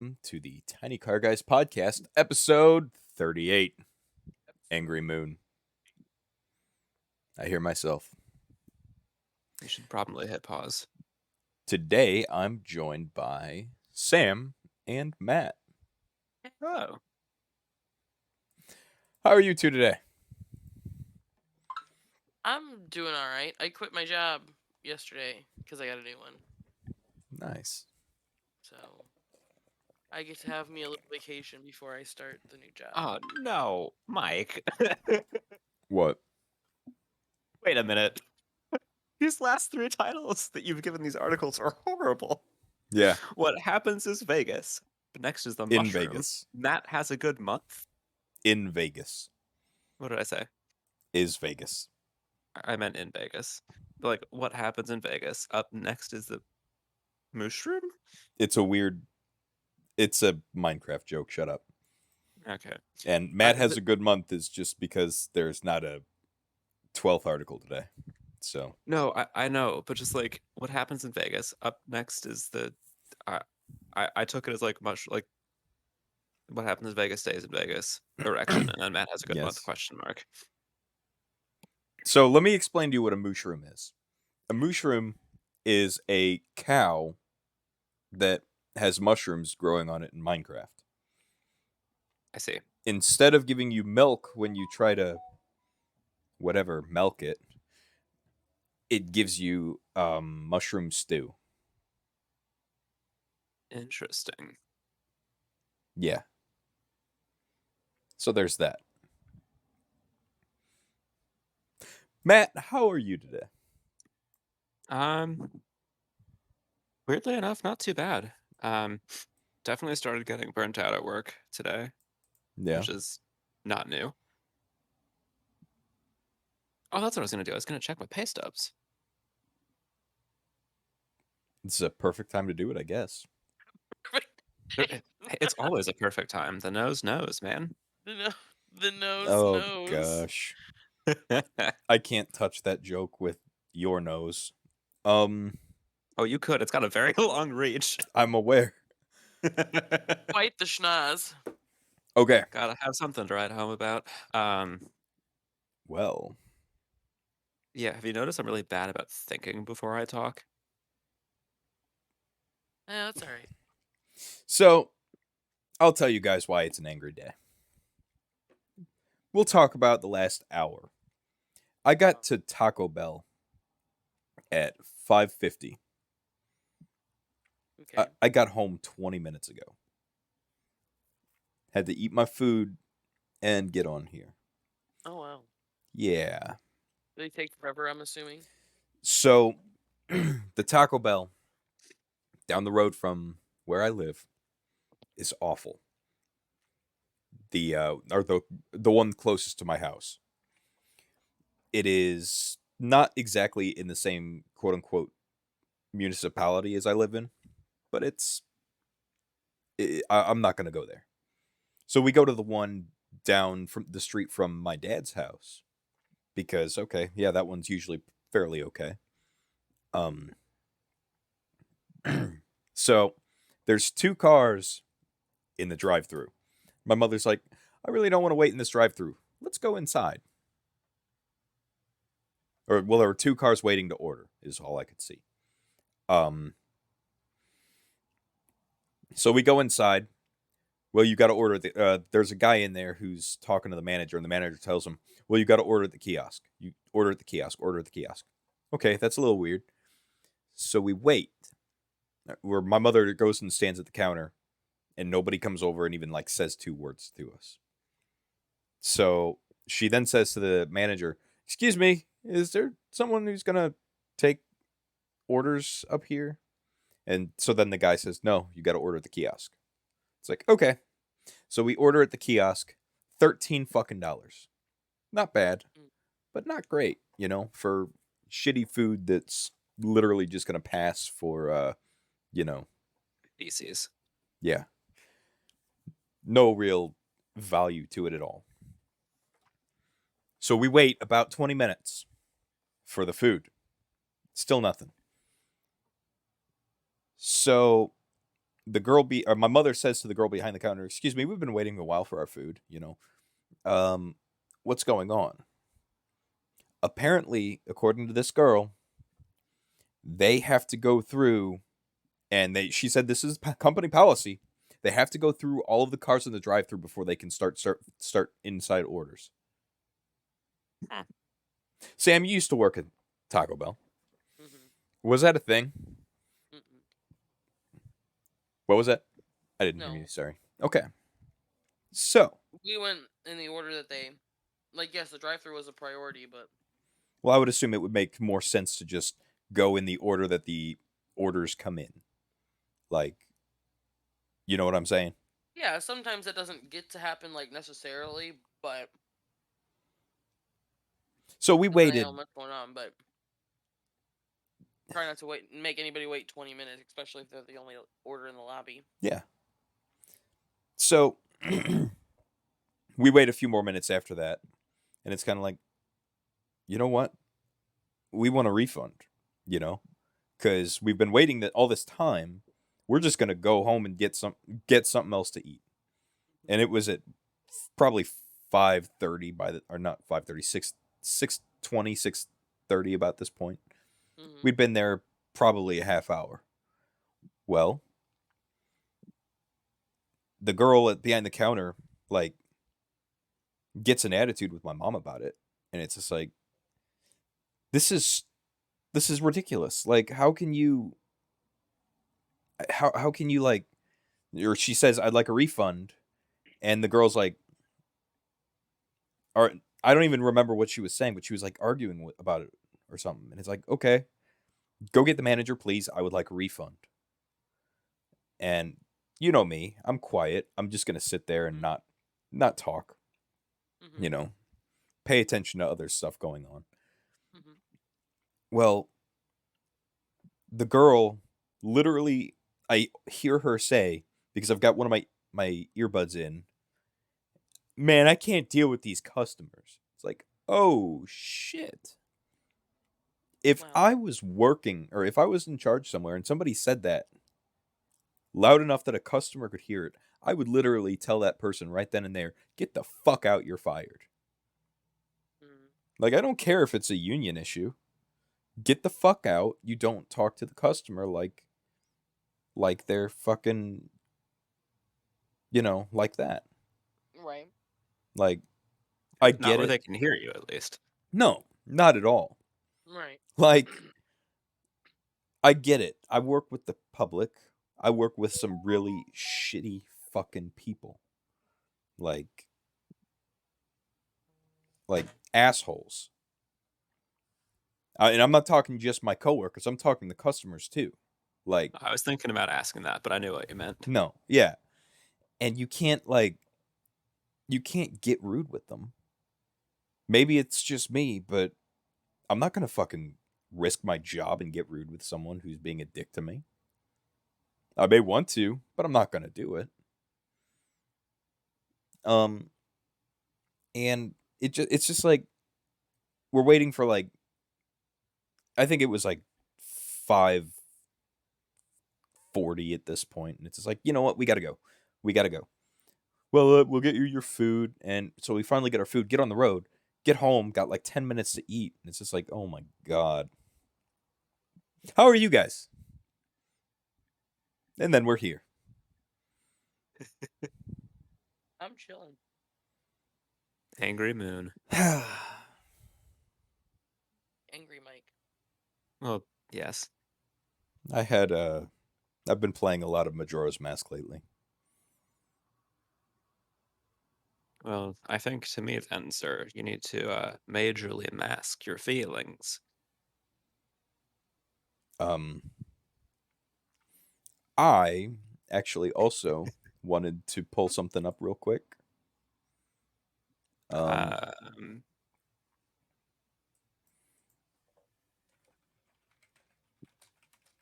To the Tiny Car Guys podcast, episode 38, Angry Moon. I hear myself. You should probably hit pause. Today, I'm joined by Sam and Matt. Oh. How are you two today? I'm doing all right. I quit my job yesterday because I got a new one. Nice. So I get to have me a little vacation before I start the new job. Oh, no, Mike. What? Wait a minute. These last three titles that you've given these articles are horrible. Yeah, What happens is Vegas. But next is the in mushrooms. Vegas. Matt has a good month. In Vegas. What did I say? Is Vegas. I meant in Vegas. But, like, what happens in Vegas? Up next is the mushroom? It's a Minecraft joke, shut up. Okay. And Matt has a good month is just because there's not a 12th article today. So No, I know, but just like what happens in Vegas. Up next is the I took it as like much like what happens in Vegas stays in Vegas erection, and then Matt has a good month Yes. question mark. So let me explain to you what a mushroom is. A mushroom is a cow that has mushrooms growing on it in Minecraft. I see. Instead of giving you milk when you try to milk it, it gives you mushroom stew. Interesting. Yeah. So there's that. Matt, how are you today? Weirdly enough, not too bad. Definitely started getting burnt out at work today, Yeah. which is not new. Oh, that's what I was gonna do. I was gonna check my pay stubs. It's a perfect time to do it, I guess. It's always a perfect time. The nose knows, man. The nose Oh knows. gosh. I can't touch that joke with your nose. Oh, you could. It's got a very long reach. I'm aware. Quite the schnoz. Okay. Gotta have something to write home about. Well, Yeah, have you noticed I'm really bad about thinking before I talk? Yeah, that's all right. so I'll tell you guys why it's an angry day. We'll talk about the last hour. I got to Taco Bell at 5:50. Okay. I got home 20 minutes ago. Had to eat my food and get on here. Oh wow. Yeah. They take forever, I'm assuming. So the Taco Bell down the road from where I live is awful. The one closest to my house. It is not exactly in the same quote unquote municipality as I live in, but I'm not gonna go there. So we go to the one down from the street from my dad's house because okay, yeah, that one's usually fairly okay. So there's two cars in the drive-through. My mother's like, I really don't want to wait in this drive-through. Let's go inside. Or well, there were two cars waiting to order, is all I could see. So we go inside. Well, you got to order there's a guy in there who's talking to the manager, and the manager tells him, well, you got to order at the kiosk. You order at the kiosk, order at the kiosk. Okay, that's a little weird. So we wait. Where my mother goes and stands at the counter, and nobody comes over and even like says two words to us. So she then says to the manager, excuse me, is there someone who's gonna take orders up here? And so then the guy says, no, you got to order at the kiosk. It's like, okay. So we order at the kiosk, $13 fucking dollars. Not bad, but not great, for shitty food that's literally just gonna pass for Feces. yeah. No real value to it at all. So we wait about 20 minutes for the food. Still nothing. So my mother says to the girl behind the counter, "Excuse me, we've been waiting a while for our food. What's going on?" Apparently, according to this girl, they have to go through, and she said this is company policy. They have to go through all of the cars in the drive-through before they can start inside orders. Huh. Sam, you used to work at Taco Bell. Mhm. Was that a thing? Mm-mm. What was that? I didn't hear No. you. Sorry. Okay. So, We went in the order that they, like, yes, the drive-through was a priority, but well, I would assume it would make more sense to just go in the order that the orders come in. Like, you know what I'm saying? yeah, sometimes that doesn't get to happen like necessarily, but So we depending on waited. what's going on. But try not to make anybody wait 20 minutes, especially if they're the only order in the lobby. Yeah. So we wait a few more minutes after that, and it's kind of like, you know what? We want a refund, because we've been waiting that all this time. We're just gonna go home and get something else to eat. And it was at probably 5:30 or not 5:30, 6:20, 6:30 about this point. Mm-hmm. We'd been there probably a half hour. Well, the girl behind the counter like gets an attitude with my mom about it, and it's just like, this is ridiculous. Like, how can you like, or she says, "I'd like a refund," and the girl's like, or I don't even remember what she was saying, but she was like arguing about it or something, and it's like, okay, go get the manager, please. I would like a refund. And you know me, I'm quiet. I'm just gonna sit there and not talk. Mm-hmm. You know, pay attention to other stuff going on. Mm-hmm. Well, the girl literally, I hear her say, because I've got one of my earbuds in, "Man, I can't deal with these customers." It's like, oh shit. If Wow. I was working or if I was in charge somewhere and somebody said that loud enough that a customer could hear it, I would literally tell that person right then and there, "Get the fuck out, you're fired." Mm-hmm. Like, I don't care if it's a union issue. Get the fuck out. You don't talk to the customer like they're fucking, like that. Right. Like, I Not get where it. they can hear you, at least. No, not at all. Right. Like, I get it. I work with the public. I work with some really shitty fucking people. Like assholes. And I'm not talking just my coworkers. I'm talking the customers too. Like, I was thinking about asking that, but I knew what you meant. no, yeah. And you can't get rude with them. Maybe it's just me, but I'm not gonna fucking risk my job and get rude with someone who's being a dick to me. I may want to, but I'm not gonna do it. And it's just like we're waiting for like, I think it was like 5:40 at this point, and it's just like, you know what, we gotta go. We gotta go. Well, we'll get you your food, and so we finally get our food, get on the road, get home, got like 10 minutes to eat, and it's just like, oh my god. How are you guys? And then we're here. I'm chilling. Angry Moon. Angry Mike. Well, yes. I've been playing a lot of Majora's Mask lately. Well, I think to me then, sir, you need to majorly mask your feelings. I actually also wanted to pull something up real quick. Um,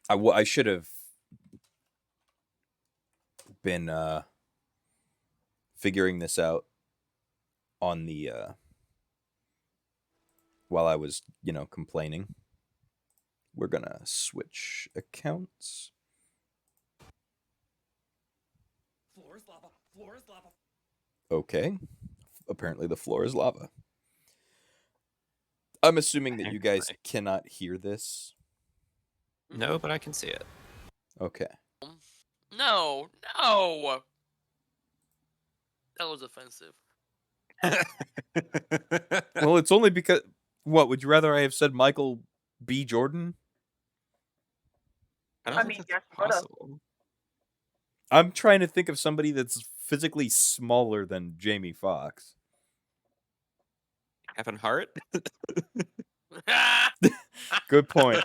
I should have been figuring this out on the while I was, complaining. We're gonna switch accounts. Okay. Apparently the floor is lava. I'm assuming that you guys Apparently. cannot hear this. No, but I can see it. Okay. No. That was offensive. Well, it's only because... What, would you rather I have said Michael B. Jordan? I don't think that's possible. I'm trying to think of somebody that's physically smaller than Jamie Foxx. Kevin Hart? Good point.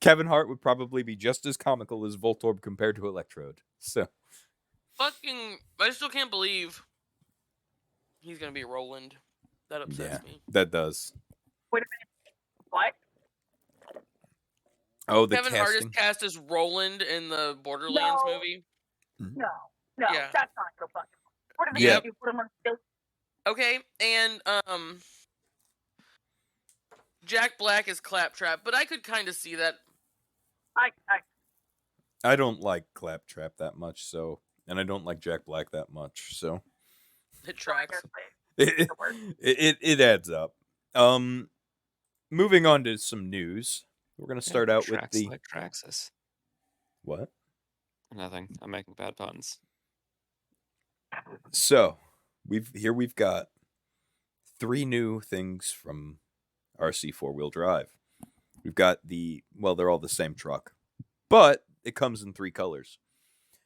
Kevin Hart would probably be just as comical as Voltorb compared to Electrode. So, Fucking, I still can't believe he's gonna be Roland. That upsets me. that does. Wait a minute. What? Oh, the Kevin Hart is casting. cast as Roland in the Borderlands No. movie. No, Yeah. that's not so fucking. What are they Yeah. gonna do? Put him on still? Okay, and Jack Black is Claptrap, but I could kind of see that. I don't like Claptrap that much, so, and I don't like Jack Black that much, so It tracks. it adds up. Moving on to some news. We're gonna start out with the like Traxxas. what? Nothing. I'm making bad puns. So we've got 3 new things from RC 4-wheel drive. We've got they're all the same truck, but it comes in 3 colors.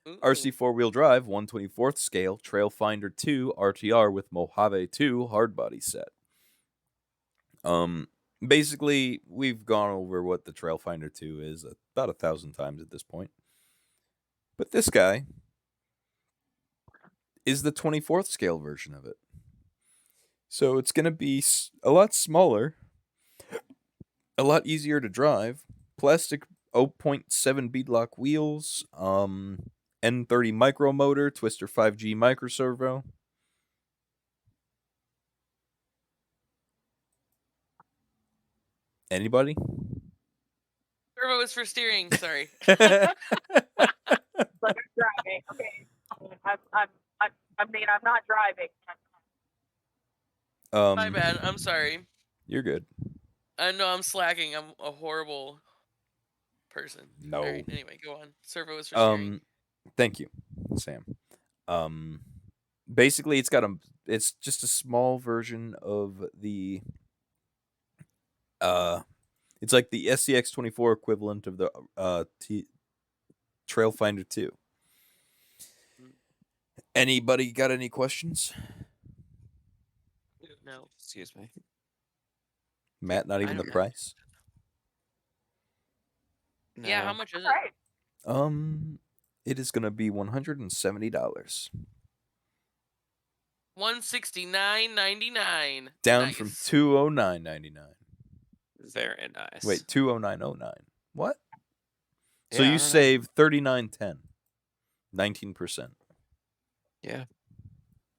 Ooh. RC 4-wheel drive 1/24th scale Trailfinder 2 RTR with Mojave 2 hardbody set. Basically, we've gone over what the Trailfinder 2 is about 1,000 times at this point. But this guy is the 24th scale version of it. So it's going to be a lot smaller, a lot easier to drive, plastic 0.7 beadlock wheels, N30 micro motor, Twister 5G micro servo. Anybody? Servo is for steering. Sorry. Like I'm driving. Okay. I'm not driving. My bad. I'm sorry. You're good. I know I'm slacking. I'm a horrible person. No. All right, anyway, go on. Servo is for steering. Thank you, Sam. Basically it's just a small version of the it's like the SCX24 equivalent of the Trailfinder 2. Anybody got any questions? No. Excuse me. Matt, not I even the don't know. price? Yeah, how No. much is it? Right. It is gonna be $170. $169.99. Down from Nice. $209.99. Very nice. Wait, $209.09. What? So Yeah, I you don't know. save $39.10. 19%. Yeah. I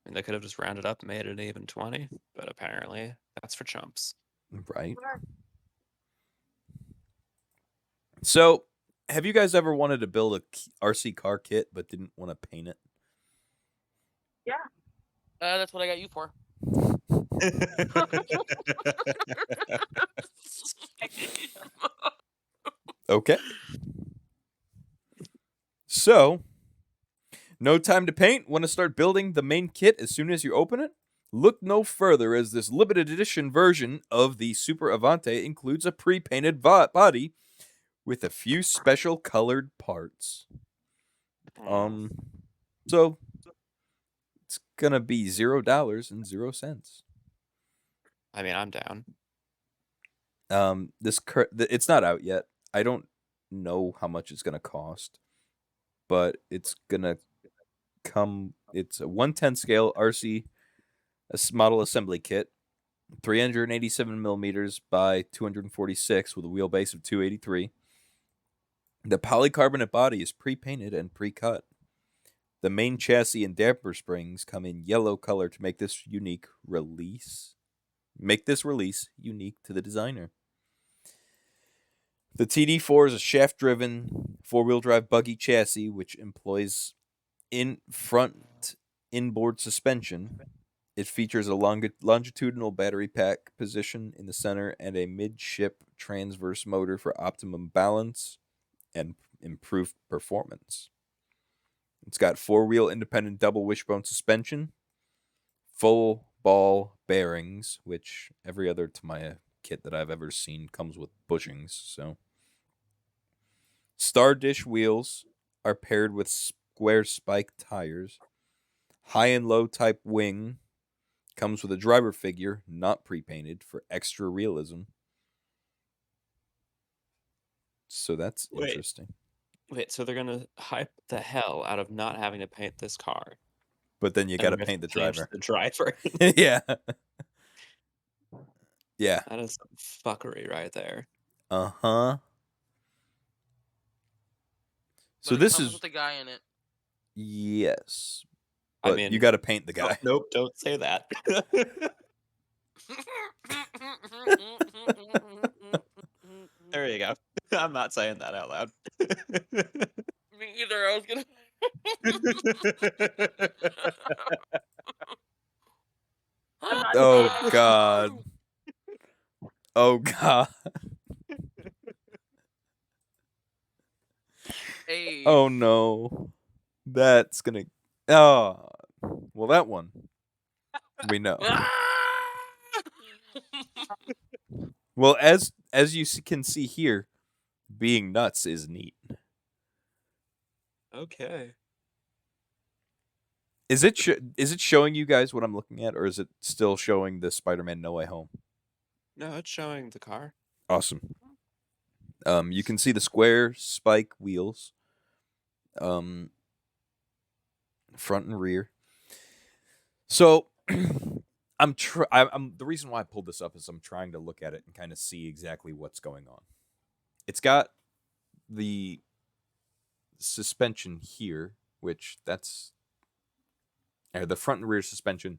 mean, they could have just rounded up and made it even 20, but apparently that's for chumps. Right. So, have you guys ever wanted to build a RC car kit but didn't want to paint it? Yeah. That's what I got you for. Okay. So, no time to paint? Want to start building the main kit as soon as you open it? Look no further, as this limited edition version of the Super Avante includes a pre-painted body with a few special colored parts. So it's gonna be $0.00. I mean, I'm down. It's not out yet. I don't know how much it's gonna cost, but it's gonna come. It's a 1/10 scale RC model assembly kit, 387 millimeters by 246 with a wheelbase of 283. The polycarbonate body is pre-painted and pre-cut. The main chassis and damper springs come in yellow color to make this release unique to the designer. The TD4 is a shaft-driven 4-wheel drive buggy chassis which employs In front inboard suspension, it features a longitudinal battery pack position in the center and a midship transverse motor for optimum balance and improved performance. It's got four-wheel independent double wishbone suspension, full ball bearings, which every other Tamiya kit that I've ever seen comes with bushings. So, Star Dish wheels are paired with square spike tires. High and low type wing comes with a driver figure, not pre-painted, for extra realism. So that's Wait. interesting. Wait, so they're gonna hype the hell out of not having to paint this car. But then you and got to we're gonna paint the change driver. The driver. Yeah. Yeah. That is some fuckery right there. Uh-huh. So But it this comes is with the guy in it. yes. I But mean, you got to paint the no- guy. Nope, don't say that. There you go. I'm not saying that out loud. Me either. I was gonna. I'm not Oh saying- God. Oh God. Hey. Oh no. That's gonna. Oh. Well, that one. We know. Well, as you can see here, being nuts is neat. Okay. Is it showing you guys what I'm looking at, or is it still showing the Spider-Man No Way Home? No, it's showing the car. Awesome. You can see the square spike wheels, front and rear. So, I'm the reason why I pulled this up is I'm trying to look at it and kind of see exactly what's going on. It's got the suspension here, which that's the front and rear suspension.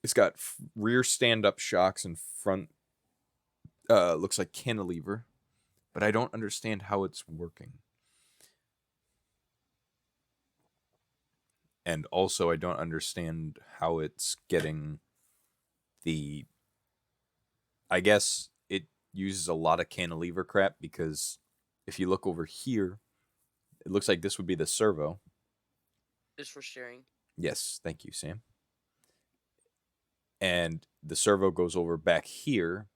It's got rear stand-up shocks and front looks like cantilever, but I don't understand how it's working. And also I don't understand how it's getting the I guess it uses a lot of cantilever crap, because if you look over here, it looks like this would be the servo. Just for sharing. Yes, thank you, Sam. And the servo goes over back here,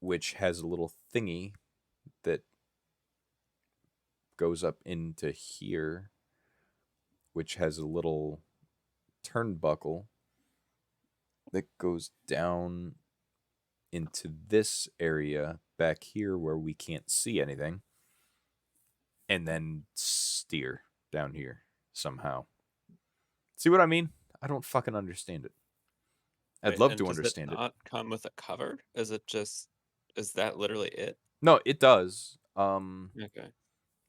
which has a little thingy that goes up into here, which has a little turnbuckle that goes down into this area back here where we can't see anything, and then steer down here somehow. See what I mean? I don't fucking understand it. I'd Wait, love and to does understand it. Not come with a cover? Is that literally it? No, it does. Okay.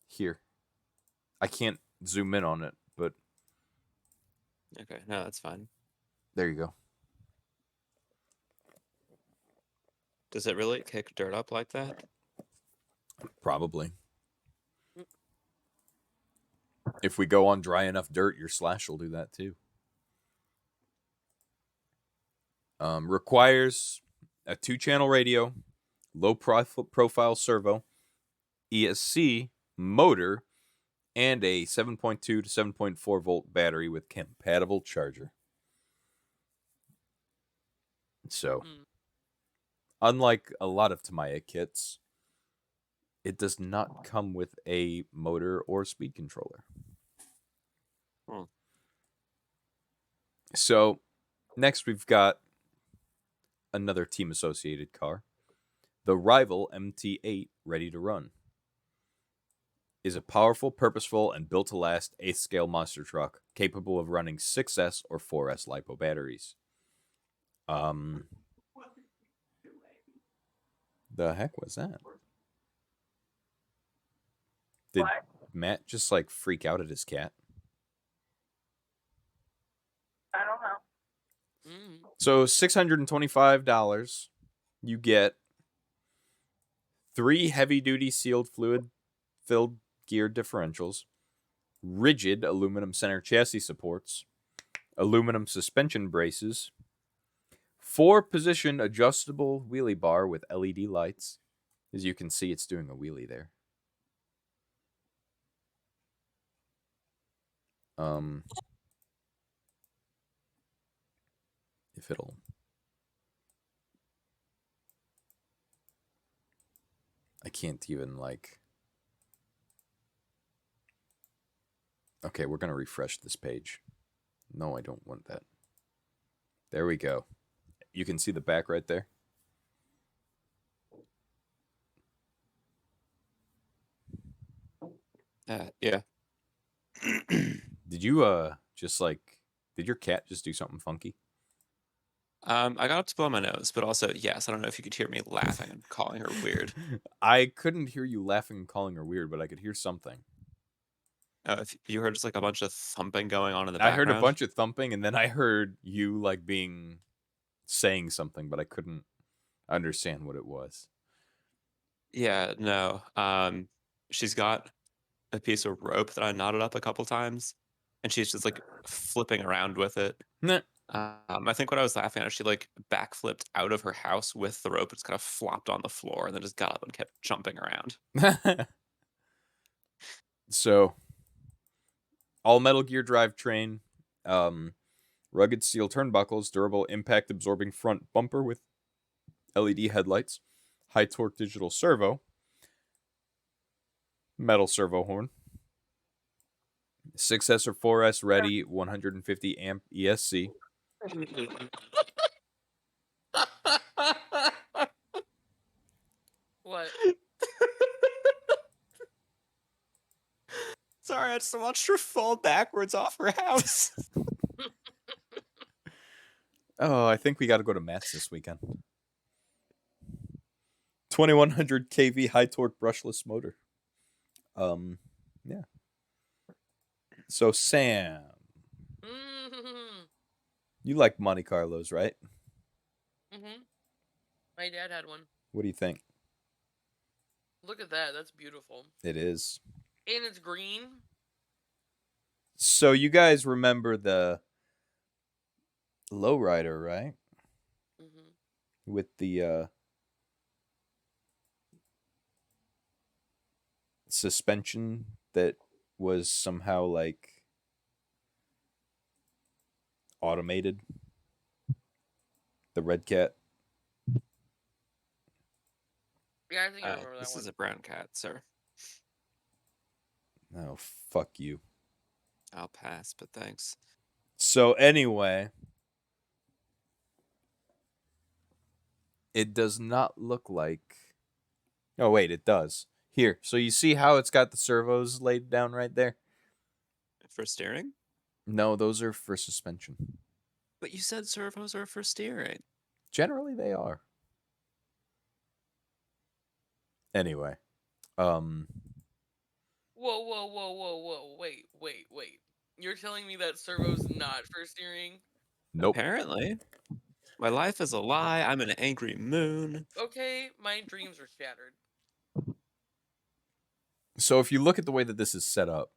Here. I can't zoom in on it, but Okay. No, that's fine. there you go. Does it really kick dirt up like that? Probably. If we go on dry enough dirt, your Slash will do that too. Requires a 2-channel radio, low profile servo, ESC motor, and a 7.2 to 7.4 volt battery with compatible charger. So, unlike a lot of Tamiya kits, it does not come with a motor or speed controller. Hmm. So, next we've got another team associated car. The Rival MT8 Ready to Run is a powerful, purposeful, and built to last 8th scale monster truck capable of running 6S or 4S LiPo batteries. The heck was that? Did What? Matt just like freak out at his cat? I don't know. So $625, you get 3 heavy-duty sealed fluid-filled gear differentials, rigid aluminum center chassis supports, aluminum suspension braces, 4-position adjustable wheelie bar with LED lights. As you can see, it's doing a wheelie there. If it'll... I can't even, like... Okay, we're going to refresh this page. No, I don't want that. There we go. You can see the back right there. Yeah. Did you, just, like... Did your cat just do something funky? I got up to blow my nose, but also, yes, I don't know if you could hear me laughing and calling her weird. I couldn't hear you laughing and calling her weird, but I could hear something. If you heard just like a bunch of thumping going on in the I background. heard a bunch of thumping, and then I heard you, like, saying something, but I couldn't understand what it was. Yeah, no. She's got a piece of rope that I knotted up a couple times, and she's just like flipping around with it. Nah. I think what I was laughing at is she like backflipped out of her house with the rope. It's kind of flopped on the floor and then just got up and kept jumping around. So, all Metal Gear drivetrain, rugged steel turnbuckles, durable impact absorbing front bumper with LED headlights, high torque digital servo, metal servo horn, 6S or 4S ready 150 amp ESC. What? Sorry, I just watched her fall backwards off her house. Oh, I think we got to go to Matt's this weekend. 2100 kV high torque brushless motor. Yeah. So Sam, you like Monte Carlos, right? My dad had one. What do you think? Look at that. That's beautiful. It is. And it's green. So you guys remember the lowrider, right? With the suspension that was somehow like automated. The Red Cat. Yeah, I think I remember that This one. is a brown cat, sir. Oh, fuck you. I'll pass, but thanks. So anyway, it does not look like... Oh, wait, it does. Here, so you see how it's got the servos laid down right there? For steering? No, those are for suspension. But you said servos are for steering. Generally, they are. Anyway, Whoa. Wait. You're telling me that servo's not for steering? Nope. Apparently. My life is a lie. I'm an angry moon. Okay, my dreams are shattered. So if you look at the way that this is set up,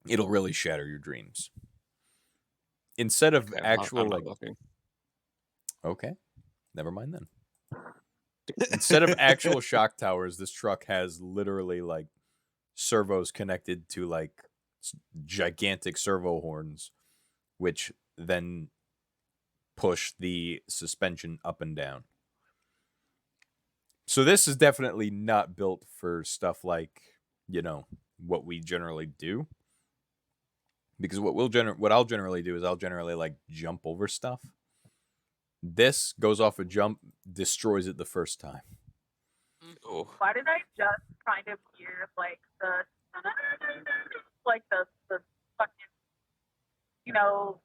it'll really shatter your dreams. Instead of Okay, actual I'm not like... looking. Okay, never mind then. Instead of actual shock towers, this truck has literally like servos connected to like gigantic servo horns, which then push the suspension up and down. So this is definitely not built for stuff like, you know, what we generally do. Because what I'll generally do is I'll generally like jump over stuff. This goes off a jump, destroys it the first time. Oh. Why did I just kind of hear like the like the fucking, you know,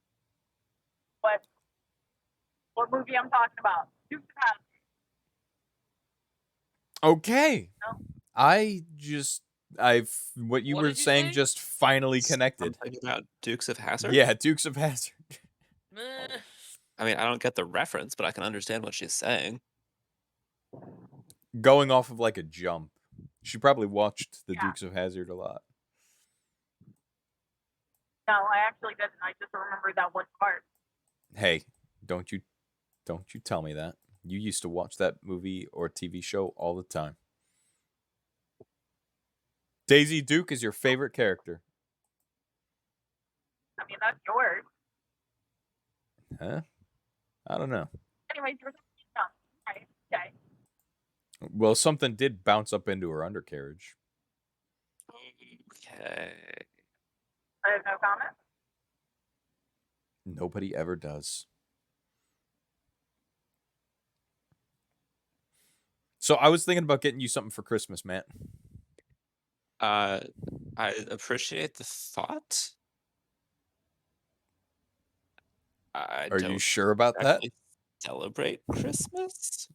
what movie I'm talking about? Dukes of Hazzard. Okay. No. What you What were did you saying say? just finally connected. Something about Dukes of Hazzard? Yeah, Dukes of Hazzard. Meh. I mean, I don't get the reference, but I can understand what she's saying. Going off of like a jump. She probably watched the Yeah. Dukes of Hazzard a lot. No, I actually didn't. I just remembered that one part. Hey, don't you tell me that. You used to watch that movie or TV show all the time. Daisy Duke is your favorite character. I mean, that's yours. Huh? I don't know. Anyways, you're okay. Okay. Well, something did bounce up into her undercarriage. Okay. I have no comment. Nobody ever does. So I was thinking about getting you something for Christmas, Matt. I appreciate the thought. I Are don't you sure about that? actually celebrate Christmas.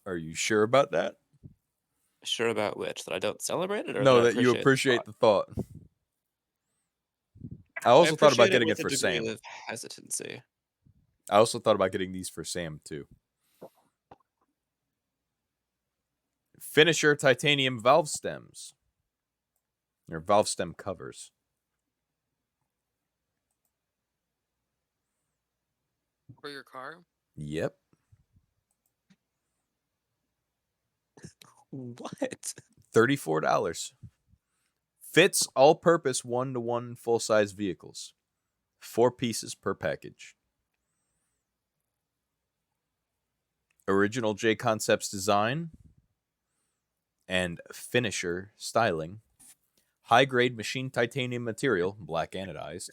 Are you sure about that? Sure about which? That I don't celebrate it, or No, that I that you appreciate the thought. I also thought about getting it for Sam. Of hesitancy. I also thought about getting these for Sam too. Finisher titanium valve stems. Or valve stem covers. For your car? Yep. What? $34. Fits all-purpose 1-to-1 full-size vehicles. 4 pieces per package. Original J Concepts design and finisher styling. High-grade machined titanium material, black anodized,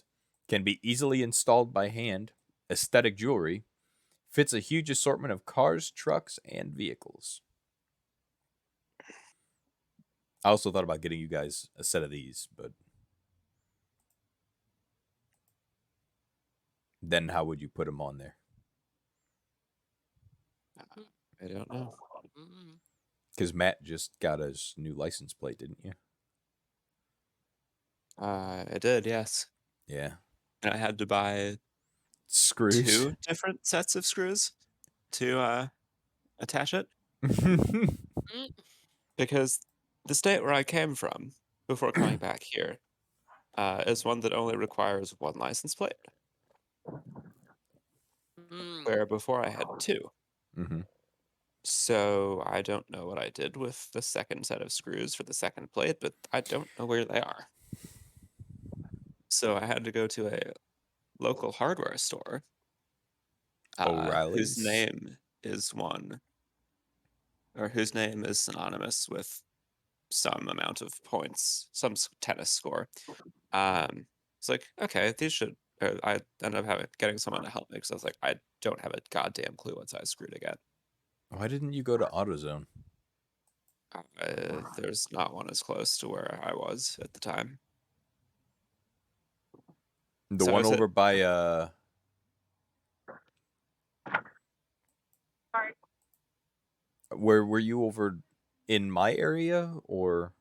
can be easily installed by hand. Aesthetic jewelry. Fits a huge assortment of cars, trucks, and vehicles. I also thought about getting you guys a set of these, but then how would you put them on there? I don't know. Mm. Because Matt just got his new license plate, didn't you? I did, yes. Yeah. And I had to buy Screws. 2 different sets of screws to attach it, Mm. because the state where I came from before coming back here is one that only requires 1 license plate, Mm. where before I had 2. Mm-hmm. So I don't know what I did with the second set of screws for the second plate, but I don't know where they are. So I had to go to a local hardware store, whose O'Reilly's? name is whose name is synonymous with some amount of points, some tennis score. It's like, okay, these should. I ended up getting someone to help me because I was like, I don't have a goddamn clue what size screw to get. Why didn't you go to AutoZone? There's not one as close to where I was at the time. The So one is it- over by Sorry. where were you over in my area or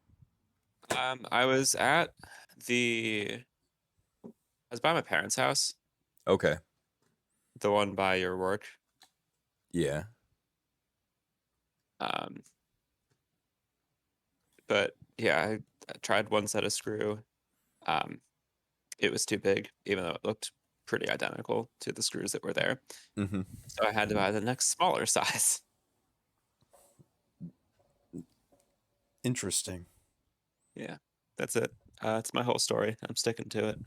I was at I was by my parents' house, okay. the one by your work. Yeah. But yeah, I tried one set of screw. It was too big, even though it looked pretty identical to the screws that were there. Mm-hmm. So I had to buy the next smaller size. Interesting. Yeah, that's it. It's my whole story. I'm sticking to it.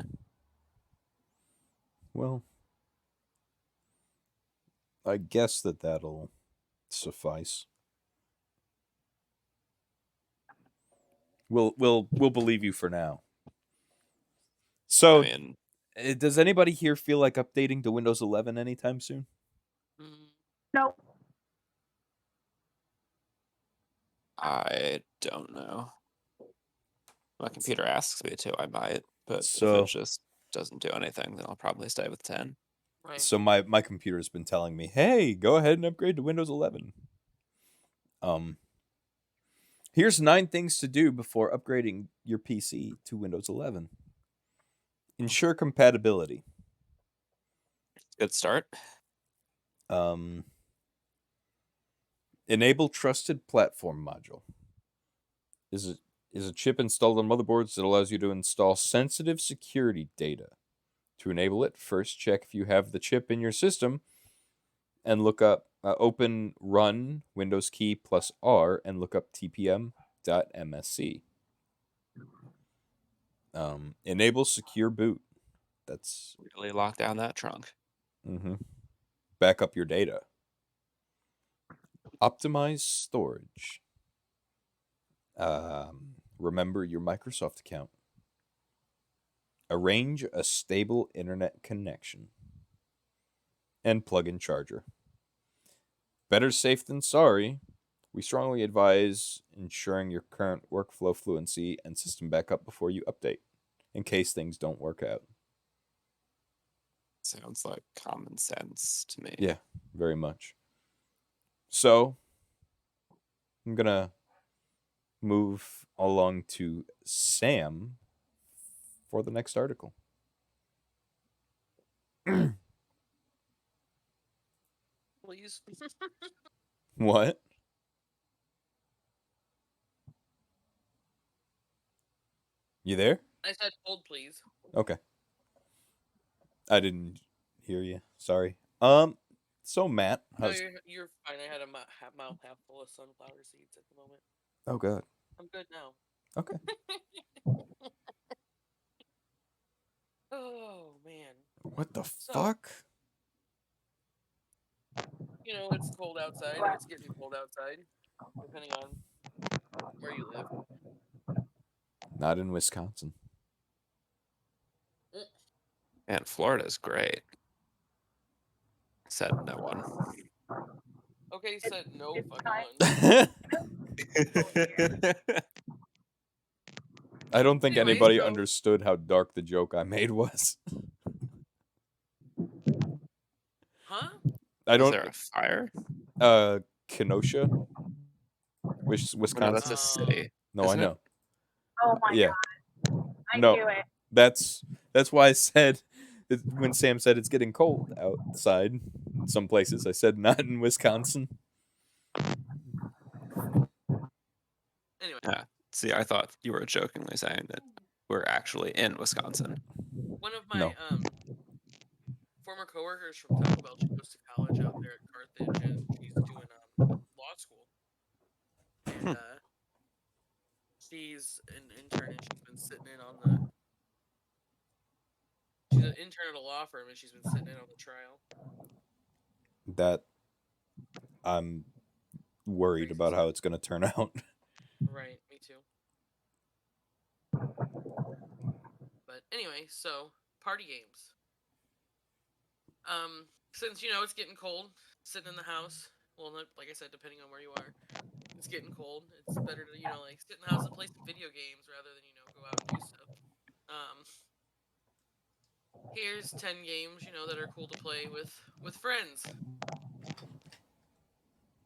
Well, I guess that'll suffice. We'll believe you for now. So, I mean, does anybody here feel like updating to Windows 11 anytime soon? Mm. No. I don't know. My computer asks me to, I might, but if So- it just doesn't do anything, then I'll probably stay with 10. Right. So my computer's been telling me, "Hey, go ahead and upgrade to Windows 11." Here's 9 things to do before upgrading your PC to Windows 11. Ensure compatibility. Good start. Enable trusted platform module. Is a chip installed on motherboards that allows you to install sensitive security data To enable it, first check if you have the chip in your system and look up, open run Windows key plus R and look up tpm.msc. Enable secure boot. That's Really lock down that trunk. back up your data. Optimize storage. Remember your Microsoft account. Arrange a stable internet connection. And plug-in charger. Better safe than sorry. We strongly advise ensuring your current workflow fluency and system backup before you update, in case things don't work out. Sounds like common sense to me. Yeah, very much. So, I'm going to move along to Sam for the next article. Please. What? You there? I said hold, please. Okay. I didn't hear you. Sorry. So Matt, No, how's... you're fine. I had a mouth half full of sunflower seeds at the moment. Oh, God. I'm good now. Okay. Oh, man. What the So- fuck? You know, it's cold outside. Or it's getting cold outside, depending on where you live. Not in Wisconsin. Man, Florida's great. Said no one. Okay, said no It's fucking one. I don't think Anyway, anybody so- understood how dark the joke I made was. Huh? I Is don't... there a fire? Kenosha? Wisconsin? No, that's a city. No, isn't I it? know. Oh my Yeah. god. I No. knew it. That's why I said when Sam said it's getting cold outside in some places, I said not in Wisconsin. Anyway, Yeah. See, I thought you were jokingly saying that we're actually in Wisconsin. one of my No. former coworkers from Taco Bell, she goes to college out there at Carthage, and she's doing law school. And she's an intern, and she's been sitting in on the. She's an intern at a law firm, and she's been sitting in on the trial. That I'm worried Crazy about stuff. how it's going to turn out. Right, me too. But anyway, so party games. Since it's getting cold, sitting in the house. Well, like I said, depending on where you are, it's getting cold. It's better to like sit in the house and play some video games rather than go out and do stuff. Here's 10 games that are cool to play with friends.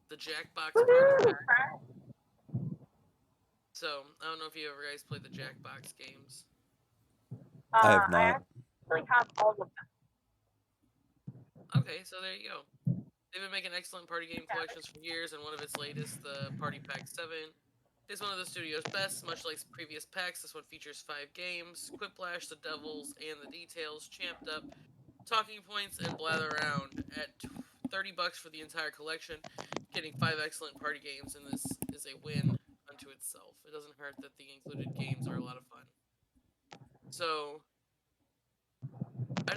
The Jackbox Party Pack. So I don't know if you ever guys played the Jackbox games. I have I not. actually have all of them. Okay, so there you go. They've been making excellent party game collections for years, and one of its latest, the Party Pack 7, is one of the studio's best. Much like previous packs, this one features 5 games: Quiplash, The Devils, and The Details, champed up, talking points, and blather around. At $30 for the entire collection, getting 5 excellent party games, and this is a win unto itself. It doesn't hurt that the included games are a lot of fun. So, I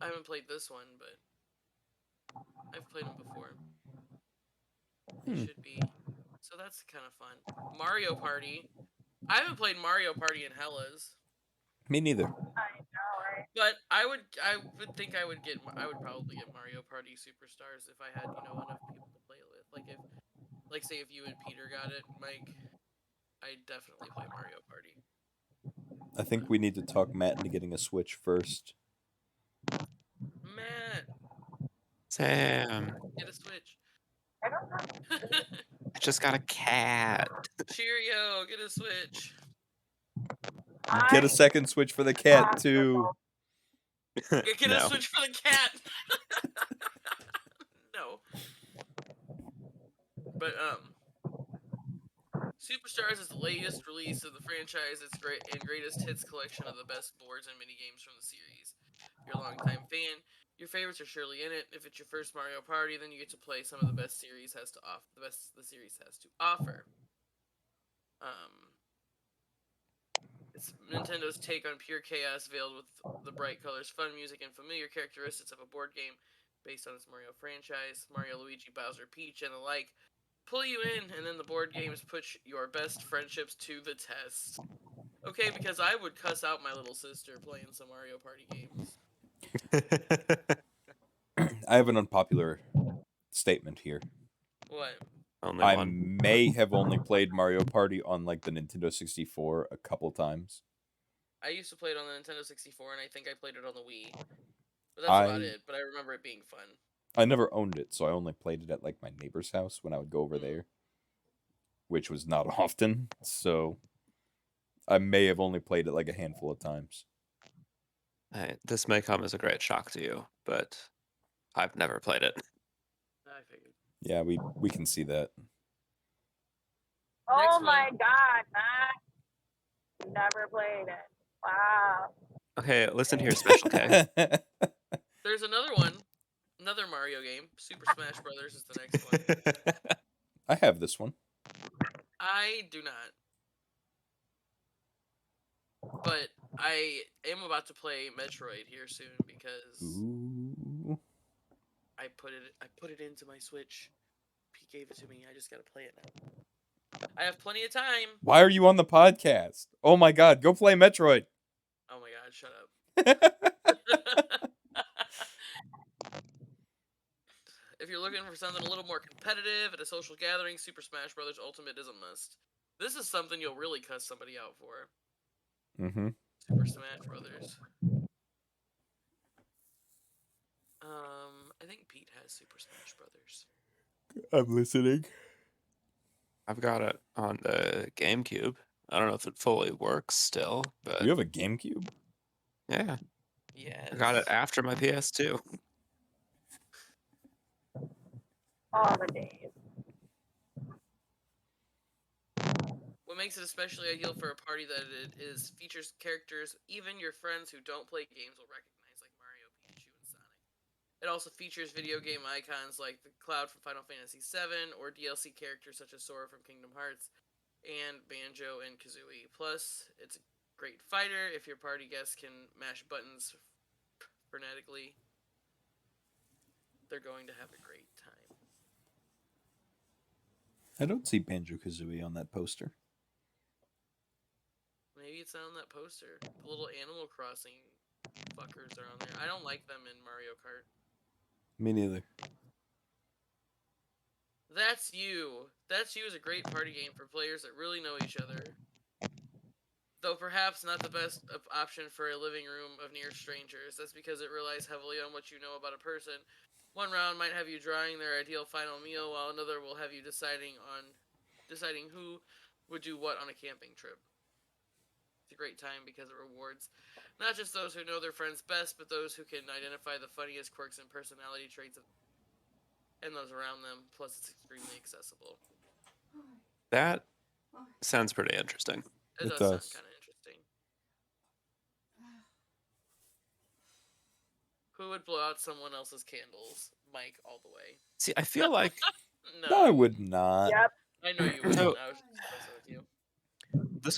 haven't played this one, but I've played them before. They should be. So that's kind of fun. Mario Party. I haven't played Mario Party in Hellas, Me neither. I know, right? but I would think I would probably get Mario Party Superstars if I had enough people to play it with. Like say if you and Peter got it, Mike, I'd definitely play Mario Party. I think we need to talk Matt into getting a Switch first. Matt, Sam, get a Switch. I don't know. I just got a cat. Cheerio, get a Switch. Get a second Switch for the cat, too. Get a No. Switch for the cat. No. But Superstars is the latest release of the franchise. It's great and greatest hits collection of the best boards and mini games from the series. If you're a longtime fan, your favorites are surely in it. If it's your first Mario Party, then you get to play some of the best series has to offer. The best the series has to offer. It's Nintendo's take on pure chaos veiled with the bright colors, fun music, and familiar characteristics of a board game based on its Mario franchise. Mario, Luigi, Bowser, Peach, and the like pull you in, and then the board games put your best friendships to the test. Okay, because I would cuss out my little sister playing some Mario Party games. I have an unpopular statement here. What? Only I one. may have only played Mario Party on like the Nintendo 64 a couple times. I used to play it on the Nintendo 64, and I think I played it on the Wii. But that's about it. But I remember it being fun. I never owned it, so I only played it at like my neighbor's house when I would go over there, which was not often. So I may have only played it like a handful of times. Hey, this may come as a great shock to you, but I've never played it. I figured. Yeah, we can see that. Oh Next my one. god, Matt. Never played it. Wow. Okay, listen here, Special K. There's another one. Another Mario game. Super Smash Brothers is the next one. I have this one. I do not. But I am about to play Metroid here soon because Ooh. I put it into my Switch. Pete gave it to me. I just gotta play it now. I have plenty of time. Why are you on the podcast? Oh my god, go play Metroid. Oh my god, shut up. If you're looking for something a little more competitive at a social gathering, Super Smash Bros. Ultimate is a must. This is something you'll really cuss somebody out for. Mm-hmm. Super Smash Brothers. I think Pete has Super Smash Brothers. I'm listening. I've got it on the GameCube. I don't know if it fully works still, but You have a GameCube? yeah, Yes. I got it after my PS2. All the days. What makes it especially ideal for a party that it is features characters even your friends who don't play games will recognize, like Mario, Pikachu, and Sonic. It also features video game icons like the Cloud from Final Fantasy VII or DLC characters such as Sora from Kingdom Hearts and Banjo and Kazooie. Plus, it's a great fighter if your party guests can mash buttons frenetically. They're going to have a great time. I don't see Banjo-Kazooie on that poster. Maybe it's on that poster. The little Animal Crossing fuckers are on there. I don't like them in Mario Kart. Me neither. That's You. That's You is a great party game for players that really know each other. Though perhaps not the best option for a living room of near strangers. That's because it relies heavily on what you know about a person. One round might have you drawing their ideal final meal, while another will have you deciding who would do what on a camping trip. It's a great time because it rewards not just those who know their friends best, but those who can identify the funniest quirks and personality traits and those around them. Plus, it's extremely accessible. That sounds pretty interesting. It It does sound does. kind of interesting. Who would blow out someone else's candles? Mike, all the way. See, I feel like No, I would not. Yep. I know you would. So- I was just messing with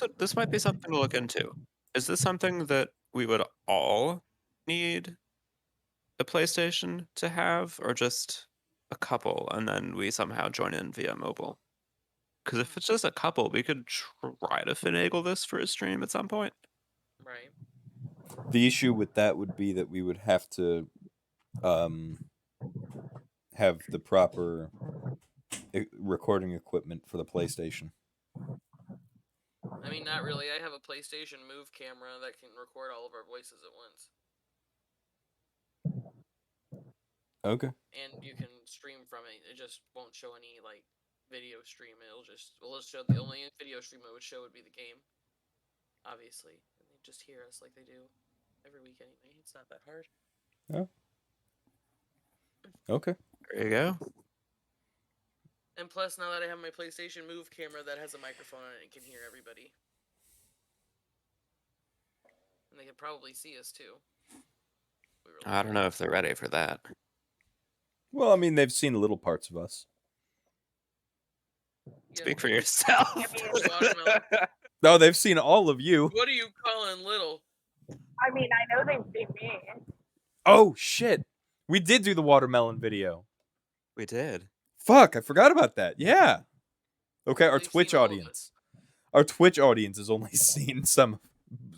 you. this might be something to look into. Is this something that we would all need a PlayStation to have, or just a couple, and then we somehow join in via mobile? Because if it's just a couple, we could try to finagle this for a stream at some point. Right. The issue with that would be that we would have to have the proper recording equipment for the PlayStation. I mean, not really. I have a PlayStation Move camera that can record all of our voices at once. Okay. And you can stream from it. It just won't show any, like, video stream. It'll show the only video stream it would show would be the game. Obviously. And they just hear us like they do every week anyway. It's not that hard. Okay. There you go. And plus, now that I have my PlayStation Move camera that has a microphone on it, it can hear everybody. And they can probably see us too. I don't know if they're ready for that. Well, I mean, they've seen little parts of us. Yeah. Speak for yourself. Watermelon. No, they've seen all of you. What are you calling little? I mean, I know they've seen me. Oh, shit. We did do the watermelon video. We did. Fuck, I forgot about that. Yeah. Okay, our They've Twitch seen all of audience. Our Twitch audience has only seen some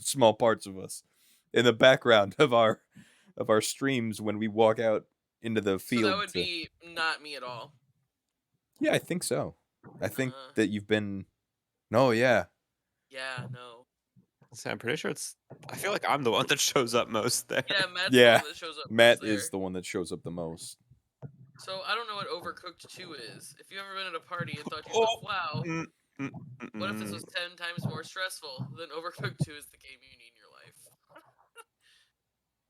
small parts of us in the background of our streams when we walk out into the So field. that would be not me at all. Yeah, I think so. I think Uh-huh. that you've been. No, yeah. Yeah, no. So I'm pretty sure it's. I feel like I'm the one that shows up most there. Yeah, Matt's Yeah, the one that shows up Matt most there. is the one that shows up the most. So I don't know what Overcooked 2 is. If you've ever been at a party and thought to yourself, wow, what if this was 10 times more stressful? Then Overcooked 2 is the game you need in your life.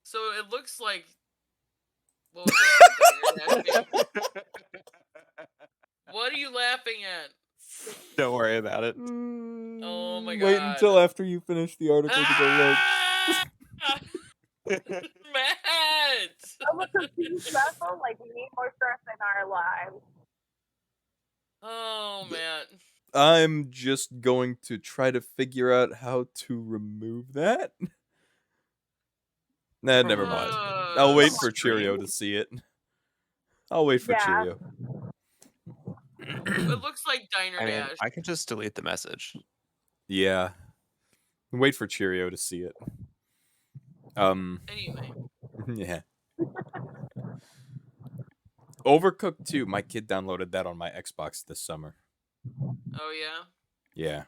So it looks like. What was it? What are you laughing at? Don't worry about it. Oh my Wait God. until after you finish the article to go look. Matt! Overcooked 2 stressful. Like, we need more stress in our lives. Oh, Matt. I'm just going to try to figure out how to remove that. Nah, never mind. I'll wait for Cheerio to see it. I'll wait for Yeah. Cheerio. It looks like Diner I mean, Dash. I can just delete the message. Yeah. Wait for Cheerio to see it. Anyway. Yeah. Overcooked 2. My kid downloaded that on my Xbox this summer. Oh, yeah? Yeah.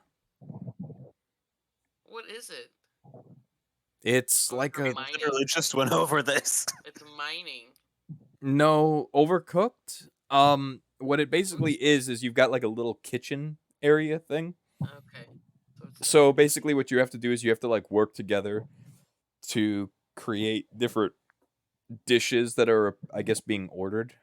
What is it? It's like a... Mining. Literally just went over this. It's mining. No, Overcooked. What it basically is you've got like a little kitchen area thing. Okay. So basically what you have to do is you have to like work together to create different dishes that are, I guess, being ordered.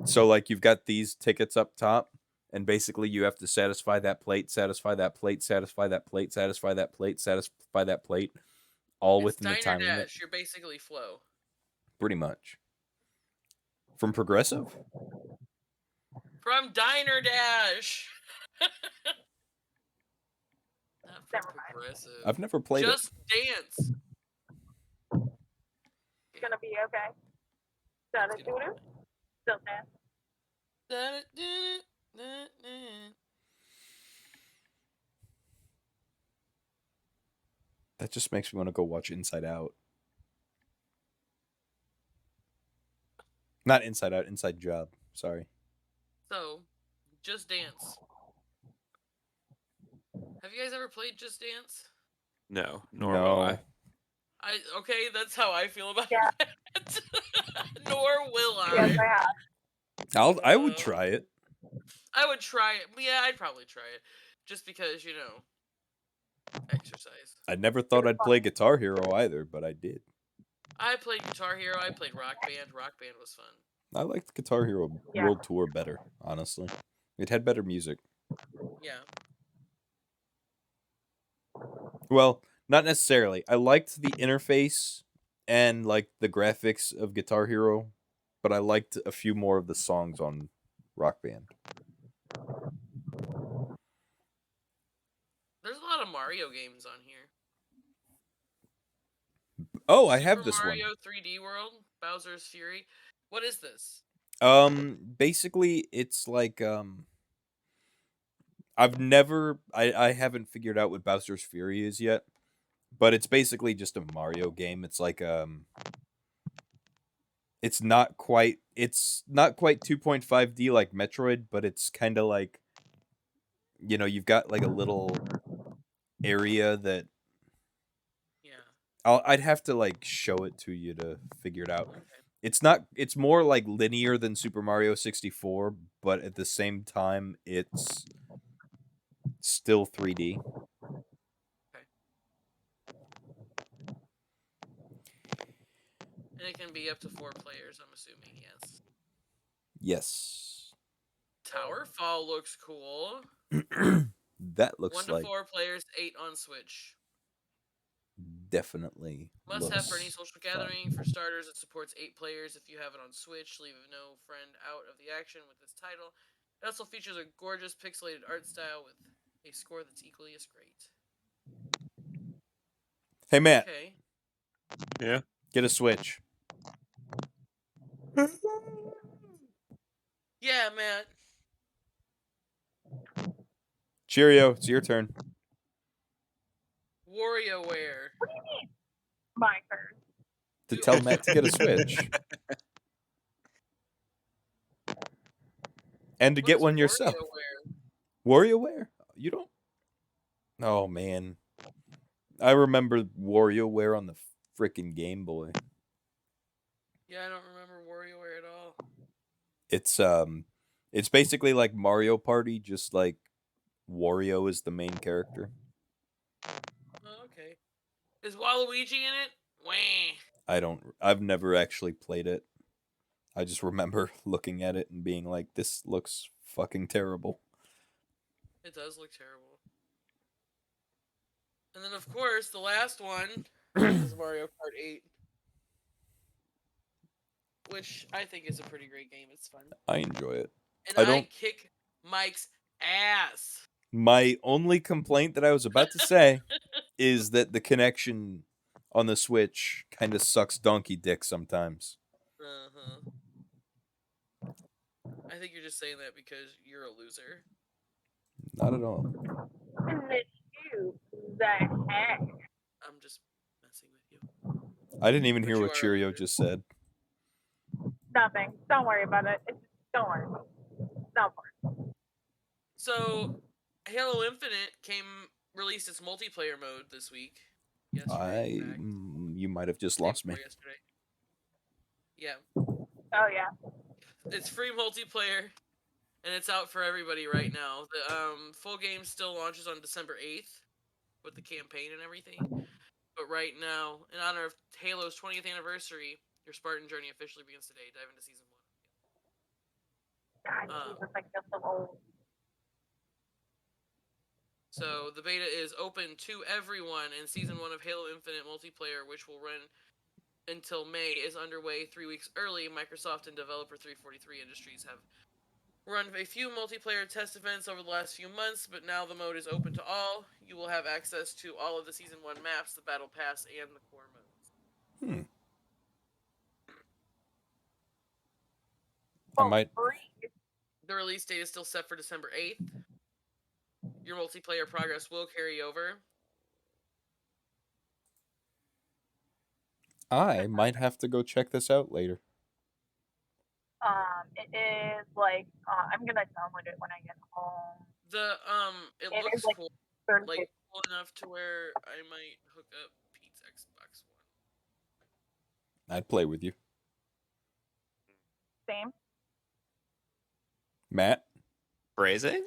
So like you've got these tickets up top, and basically you have to satisfy that plate, satisfy that plate, satisfy that plate, satisfy that plate, satisfy that plate, all It's within the Diner time Dash. limit. You're basically Flo. Pretty much. From Progressive? From Diner Dash. Not from Never mind. Progressive. I've never played Just Dance. It's gonna be okay. Da-da-doo-doo. Still dance. That just makes me want to go watch Inside Out. Not Inside Out, Inside Job. Sorry. So, Just Dance. Have you guys ever played Just Dance? No, nor will I. Okay, that's how I feel about Yeah. it. Nor will I. Yes, I have. I would try it. I would try it. Yeah, I'd probably try it. Just because, exercise. I never thought I'd play Guitar Hero either, but I did. I played Guitar Hero. I played Rock Band. Rock Band was fun. I liked Guitar Hero World Tour better, honestly. It had better music. Yeah. Well, not necessarily. I liked the interface and like the graphics of Guitar Hero, but I liked a few more of the songs on Rock Band. There's a lot of Mario games on here. Oh, I have this Super one. Mario 3D World, Bowser's Fury. What is this? Basically it's like I haven't figured out what Bowser's Fury is yet, but it's basically just a Mario game. It's like it's not quite 2.5D like Metroid, but it's kind of like, you've got like a little area that I'd have to like show it to you to figure it out. Okay. It's more like linear than Super Mario 64, but at the same time it's still 3D. And it can be up to 4 players, I'm assuming, yes. Yes. Towerfall looks cool. That looks 1 to like 4 players, 8 on Switch. definitely Must have for any looks social fun. gathering. For starters, it supports 8 players. If you have it on Switch, leave no friend out of the action with this title. It also features a gorgeous pixelated art style with a score that's equally as great. Hey Matt, Okay. Yeah. get a Switch. Yeah, Matt. Cheerio, it's your turn. WarioWare. What do you mean? My turn. To tell Matt to get a Switch. And to What get is one yourself. WarioWare? WarioWare? You don't? Oh man. I remember WarioWare on the freaking Game Boy. Yeah, I don't remember WarioWare at all. It's basically like Mario Party, just like Wario is the main character. Oh, okay. Is Waluigi in it? Wah. I've never actually played it. I just remember looking at it and being like, this looks fucking terrible. It does look terrible. And then, of course, the last one is Mario Kart 8. Which I think is a pretty great game. It's fun. I enjoy it. And I I don't- kick Mike's ass. My only complaint that I was about to say is that the connection on the Switch kind of sucks donkey dick sometimes. Uh-huh. I think you're just saying that because you're a loser. Not at all. Miss you, the heck? I'm just messing with you. I didn't even But hear you what are a Cheerio loser. just said. Nothing. Don't worry about it. Don't worry. Don't worry. So, Halo Infinite released its multiplayer mode this week. Yesterday, in fact. You might have just Day lost me. before yesterday. Yeah. Oh yeah. It's free multiplayer, and it's out for everybody right now. The full game still launches on December 8th with the campaign and everything. But right now, in honor of Halo's 20th anniversary, your Spartan journey officially begins today. Dive into Season 1. God, Jesus, I feel so old. So the beta is open to everyone, and Season 1 of Halo Infinite multiplayer, which will run until May, is underway 3 weeks early. Microsoft and developer 343 Industries have run a few multiplayer test events over the last few months, but now the mode is open to all. You will have access to all of the Season 1 maps, the Battle Pass, and the core modes. I might. Free. The release date is still set for December 8th. Your multiplayer progress will carry over. I might have to go check this out later. It is like I'm gonna download it when I get home. It It looks is like cool. 30 Like cool enough to where I might hook up Pete's Xbox One. I'd play with you. same. Matt? Phrasing?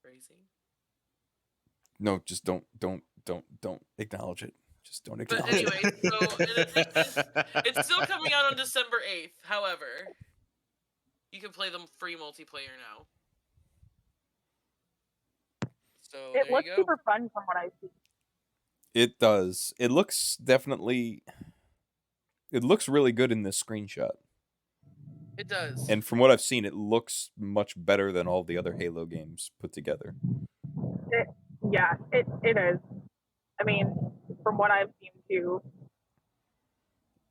Crazy. No, just don't acknowledge it. Just don't But acknowledge anyway, it. so in addition, it's still coming out on December 8th. However, you can play them free multiplayer now. So It there looks you go. super fun from what I see. It does. It looks definitely. It looks really good in this screenshot. It does. And from what I've seen, it looks much better than all the other Halo games put together. Yeah, it is. I mean, from what I've seen too.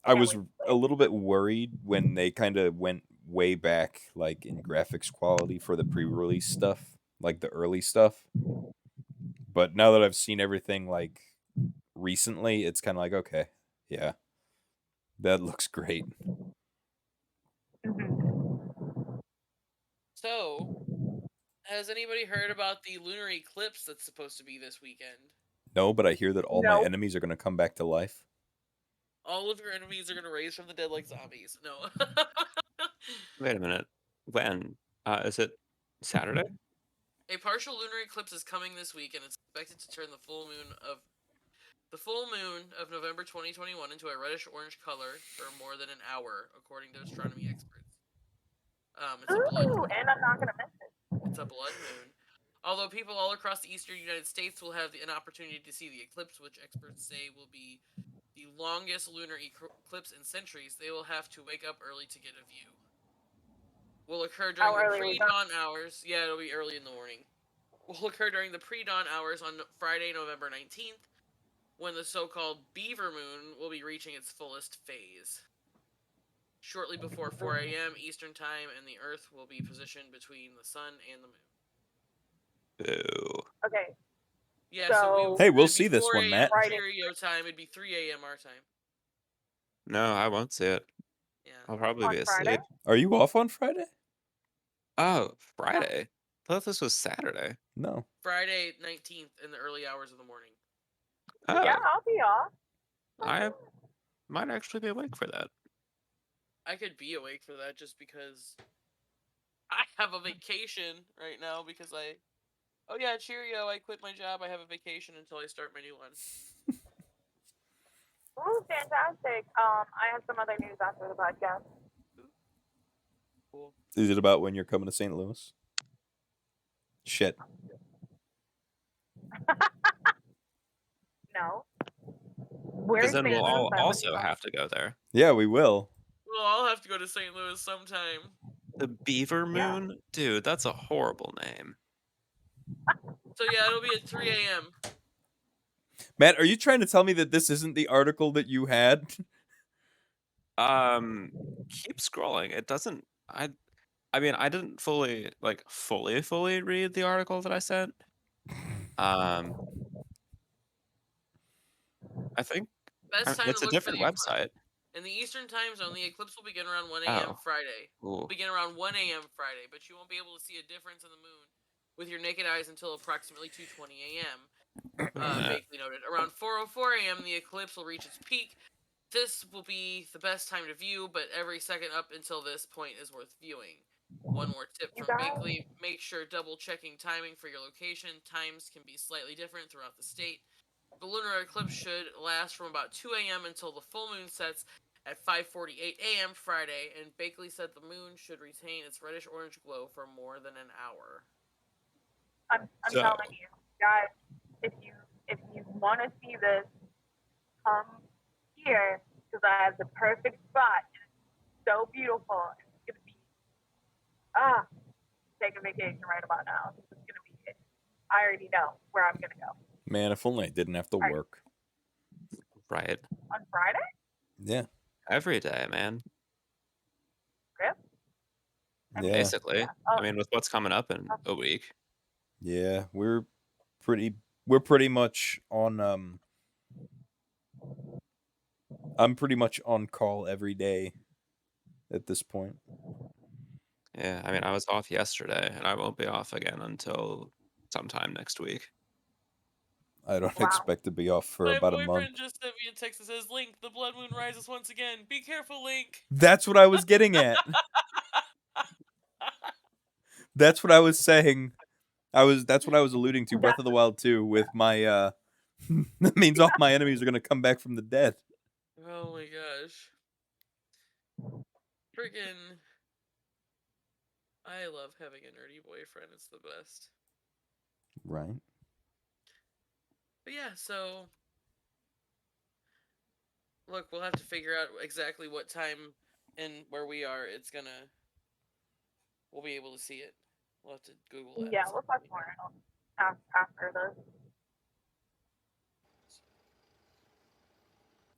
I was a little bit worried when they kind of went way back, like in graphics quality for the pre-release stuff, like the early stuff. But now that I've seen everything like recently, it's kind of like, okay, yeah, that looks great. So, has anybody heard about the Lunar Eclipse that's supposed to be this weekend? No, but I hear that all my No. enemies are going to come back to life. All of your enemies are going to raise from the dead like zombies. No. Wait a minute. When? Is it Saturday? A partial lunar eclipse is coming this week, and it's expected to turn the full moon of the full moon of November 2021 into a reddish-orange color for more than an hour, according to astronomy experts. It's a blood Ooh, moon. and I'm not gonna miss it. It's a blood moon. Although people all across the eastern United States will have an opportunity to see the eclipse, which experts say will be the longest lunar eclipse in centuries, they will have to wake up early to get a view. Will occur during How the early are we pre-dawn hours. Yeah, it'll be early in the morning. Will occur during the pre-dawn hours on Friday, November 19th, when the so-called beaver moon will be reaching its fullest phase. Shortly before 4 a.m. Eastern Time, and the Earth will be positioned between the Sun and the Moon. Boo. Okay. Yeah, So- Hey, we'll it'd be see this 4 one, a.m. Matt. Friday. Cheerio time. It'd be 3 a.m. our time. No, I won't see it. Yeah. I'll probably On be Friday? asleep. Are you off on Friday? Oh, Friday. I thought this was Saturday. No. Friday 19th in the early hours of the morning. Oh, Yeah, I'll be off. I might actually be awake for that. I could be awake for that just because I have a vacation right now because oh yeah, Cheerio, I quit my job. I have a vacation until I start my new one. Ooh, fantastic. I have some other news after the podcast. Cool. Is it about when you're coming to St. Louis? Shit. No. Where's Because then St. we'll Louis? all I looked also it up. have to go there. Yeah, we will. Well, I'll have to go to St. Louis sometime. The Beaver Yeah. Moon? Dude, that's a horrible name. So yeah, it'll be at 3 a.m. Matt, are you trying to tell me that this isn't the article that you had? Keep scrolling. It doesn't I mean, I didn't fully read the article that I sent. I think Best time it's to a look for different the eclipse. website. In the Eastern Time Zone, the eclipse will begin around 1 a.m. Oh. Friday. Ooh. Will begin around 1 a.m. Friday, but you won't be able to see a difference in the moon with your naked eyes until approximately 2:20 a.m. Vaguely noted. Around 4:04 a.m., the eclipse will reach its peak. This will be the best time to view, but every second up until this point is worth viewing. One more tip You from guys- Bakley: make sure double checking timing for your location. Times can be slightly different throughout the state. The lunar eclipse should last from about 2 a.m. until the full moon sets at 5:48 a.m. Friday, and Bakley said the moon should retain its reddish-orange glow for more than an hour. I'm So- telling you, guys, if you want to see this, come here because I have the perfect spot. It's so beautiful. It's gonna be take a vacation right about now. This is gonna be it. I already know where I'm gonna go. Man, if only I didn't have to Right. work. Right. On Friday? Yeah. Every day, man. Rip? Yeah. Basically. Yeah. Oh. I mean, with what's coming up in a week. Yeah, we're pretty much on I'm pretty much on call every day at this point. Yeah, I mean, I was off yesterday, and I won't be off again until sometime next week. I don't Wow. expect to be off for My about a boyfriend month. just sent me a text that says, "Link, the blood moon rises once again. Be careful, Link." That's what I was getting at. That's what I was saying. That's what I was alluding to. Breath of the Wild 2 with my that means all my enemies are gonna come back from the dead. Oh my gosh. Freaking. I love having a nerdy boyfriend. It's the best. Right. But yeah, so. Look, we'll have to figure out exactly what time and where we are. We'll be able to see it. We'll have to Google that. Yeah, we'll talk more after this.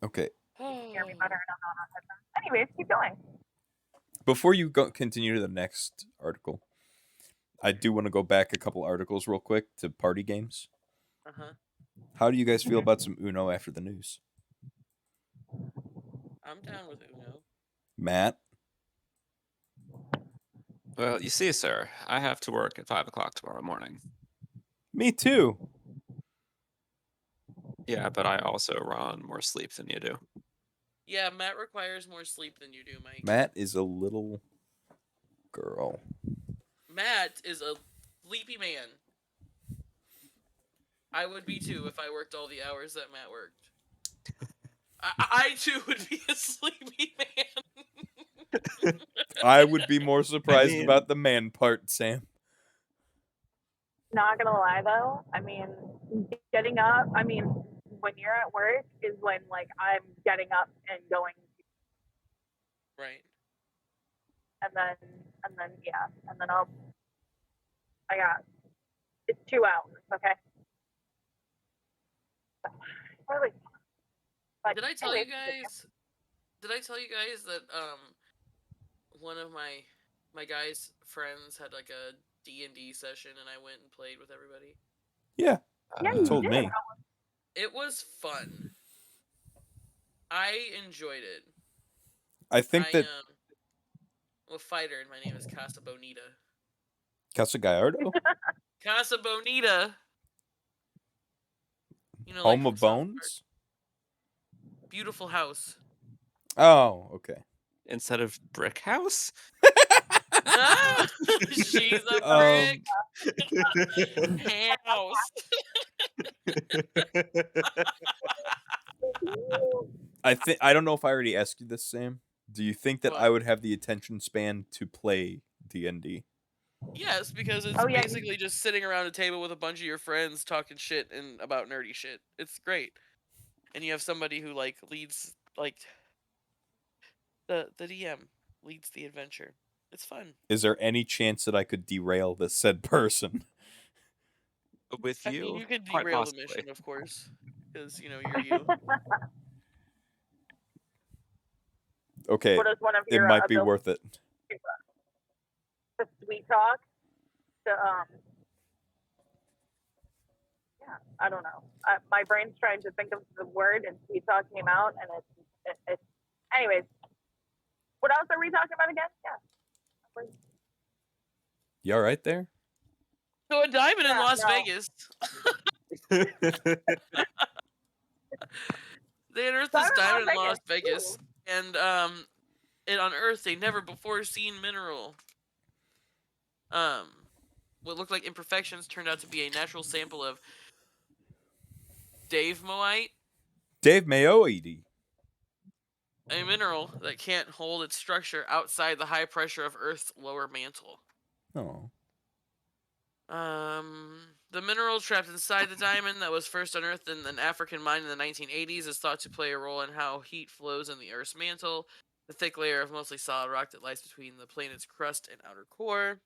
Okay. Hear me better and I'm not on headphones. Anyways, keep going. Before you continue to the next article, I do want to go back a couple articles real quick to party games. Uh-huh. How do you guys feel about some Uno after the news? I'm down with Uno. Matt? Well, you see, sir, I have to work at 5 o'clock tomorrow morning. Me too. Yeah, but I also run more sleep than you do. Yeah, Matt requires more sleep than you do, Mike. Matt is a little girl. Matt is a sleepy man. I would be too if I worked all the hours that Matt worked. I too would be a sleepy man. I would be more surprised mean- about the man part, Sam. Not gonna lie though, I mean, getting up. I mean, when you're at work is when like I'm getting up and going, Right. and then yeah, and then I got it's 2 hours, okay. Really. But Did I tell you anyways, guys? Did I tell you guys that one of my guys' friends had like a D&D session and I went and played with everybody? Yeah, Yeah, you you told did. me. It was fun. I enjoyed it. I think that I'm a fighter and my name is Casa Bonita. Casa Gallardo, Casa Bonita. You know, Home like of from South Park. Bones. Beautiful house. Oh, okay. Instead of brick house? Ah, she's a brick house. I don't know if I already asked you this, Sam. Do you think that I What? would have the attention span to play D&D? Yes, because it's Oh, yeah. basically just sitting around a table with a bunch of your friends talking shit and about nerdy shit. It's great. And you have somebody who like leads like the DM leads the adventure. It's fun. Is there any chance that I could derail the said person? With I you? mean, you can Quite derail the possibly. mission, of course, because you know you're you. Okay, What is one of it your might be worth it. the sweet talk? The yeah, I don't know. My brain's trying to think of the word, and sweet talk came out, and it's. Anyways, what else are we talking about again? Yeah. You all right there? So a diamond in Yeah, Las no. Vegas. They unearthed So I'm this in Las diamond in Las Vegas, Vegas, and it unearthed a never before seen mineral. What looked like imperfections turned out to be a natural sample of Dave Moite, Dave Mayoide. a mineral that can't hold its structure outside the high pressure of Earth's lower mantle. Oh. The mineral trapped inside the diamond that was first unearthed in an African mine in the 1980s is thought to play a role in how heat flows in the Earth's mantle, the thick layer of mostly solid rock that lies between the planet's crust and outer core.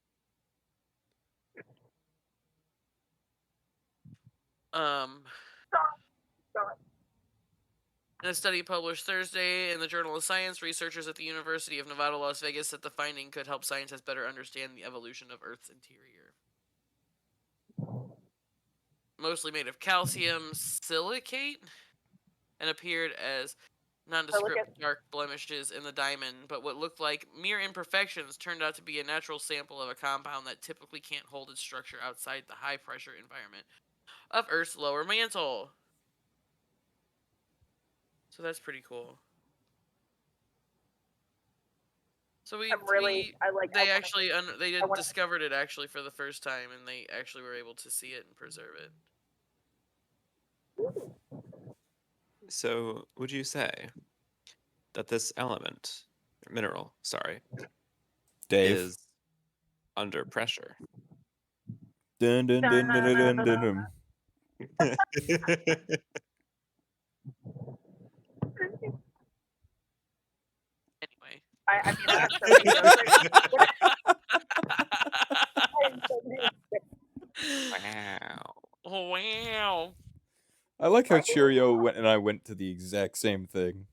In a study published Thursday in the Journal of Science, researchers at the University of Nevada, Las Vegas said the finding could help scientists better understand the evolution of Earth's interior. Mostly made of calcium silicate and appeared as nondescript dark blemishes in the diamond, but what looked like mere imperfections turned out to be a natural sample of a compound that typically can't hold its structure outside the high pressure environment of Earth's lower mantle. So that's pretty cool. So they discovered it actually for the first time, and they actually were able to see it and preserve it. So, would you say that this mineral, Dave. is under pressure? Dun, dun, dun, dun, dun, dun, dun. Anyway. I mean, I Wow. Wow. I like how Cheerio and I went to the exact same thing.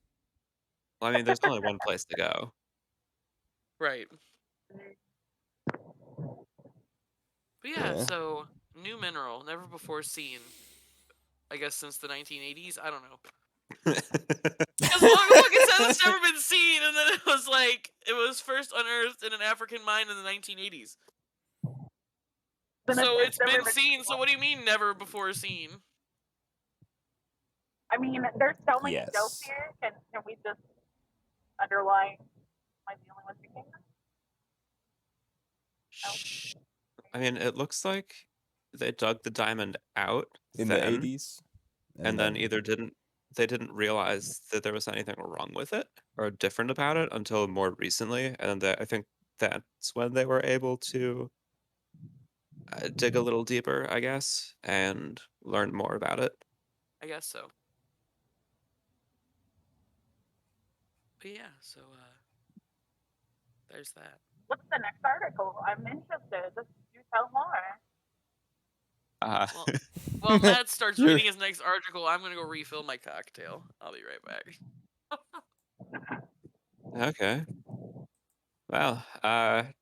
Well, I mean, there's only one place to go. Right. But yeah, so new mineral, never before seen. I guess since the 1980s. I don't know. Because look, it says it's never been seen, and then it was first unearthed in an African mine in the 1980s. So it's been seen. So what do you mean never before seen? I mean, there's so many Yes. jokes here. Can we just underline? Am I the only one thinking? I mean, it looks like they dug the diamond out in the then, 80s. and then they didn't realize that there was anything wrong with it or different about it until more recently, and I think that's when they were able to dig a little deeper, I guess, and learn more about it. I guess so. But yeah, so there's that. What's the next article? I'm interested. Just you tell more. Well, while Matt starts You're- reading his next article, I'm gonna go refill my cocktail. I'll be right back. Okay. Well,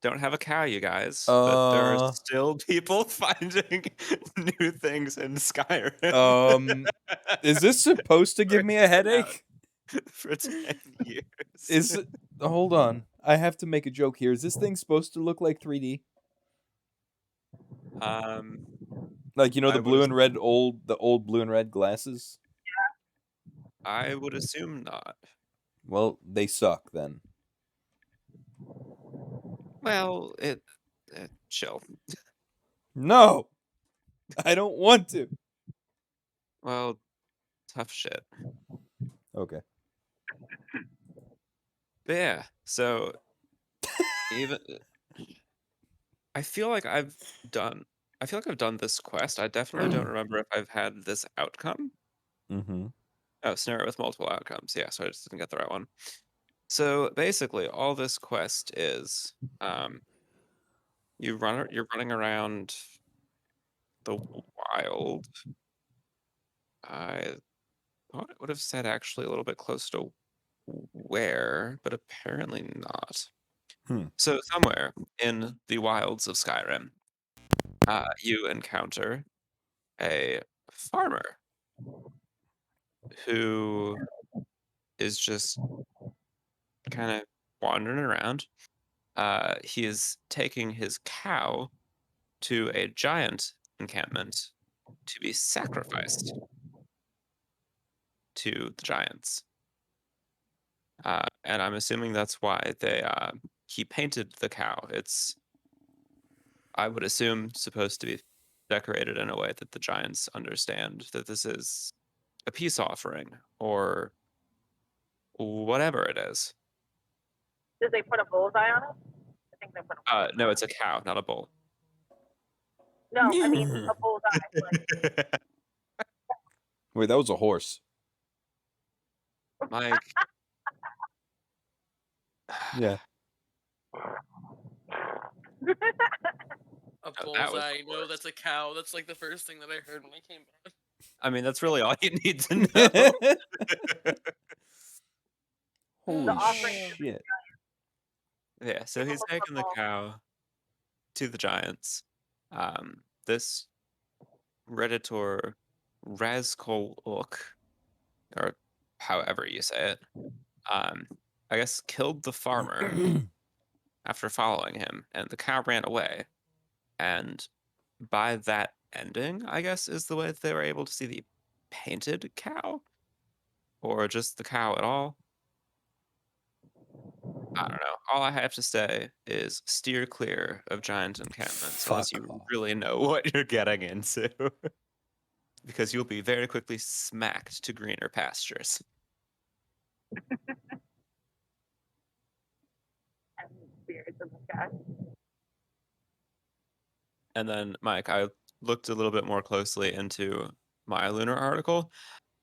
don't have a cow, you guys, but there are still people finding new things in Skyrim. Is this supposed to give me a headache? For 10 years. Is it? Hold on. I have to make a joke here. Is this thing supposed to look like 3D? Like, you know, the blue and red the old blue and red glasses? I would assume not. Well, they suck then. Well, chill. No. I don't want to. Well, tough shit. Okay. But yeah, so even I feel like I've done this quest. I definitely don't remember if I've had this outcome. Mm-hmm. Oh, scenario with multiple outcomes. Yeah, so I just didn't get the right one. So basically, all this quest is, you're running around the wild. I thought it would have said actually a little bit close to where, but apparently not. So somewhere in the wilds of Skyrim, you encounter a farmer who is just kind of wandering around. He is taking his cow to a giant encampment to be sacrificed to the giants. And I'm assuming that's why he painted the cow. It's, I would assume, supposed to be decorated in a way that the giants understand that this is a peace offering or whatever it is. Did they put a bullseye on it? I think they put a bullseye. No, it's a cow, not a bull. No, I mean a bullseye. Like, Wait, that was a horse. Mike. Yeah. A Oh, that was bullseye. the No, worst. that's a cow. That's like the first thing that I heard when I came back. I mean, that's really all you need to know. Holy offering. shit. Yeah, so he's taking the cow to the giants. This Redditor Razkoluk, or however you say it, I guess killed the farmer after following him, and the cow ran away. And by that ending, I guess, is the way that they were able to see the painted cow, or just the cow at all. I don't know. All I have to say is steer clear of giant encampments unless Fuck you off. really know what you're getting into. Because you'll be very quickly smacked to greener pastures. and spirits in the sky. And then, Mike, I looked a little bit more closely into my Lunar article.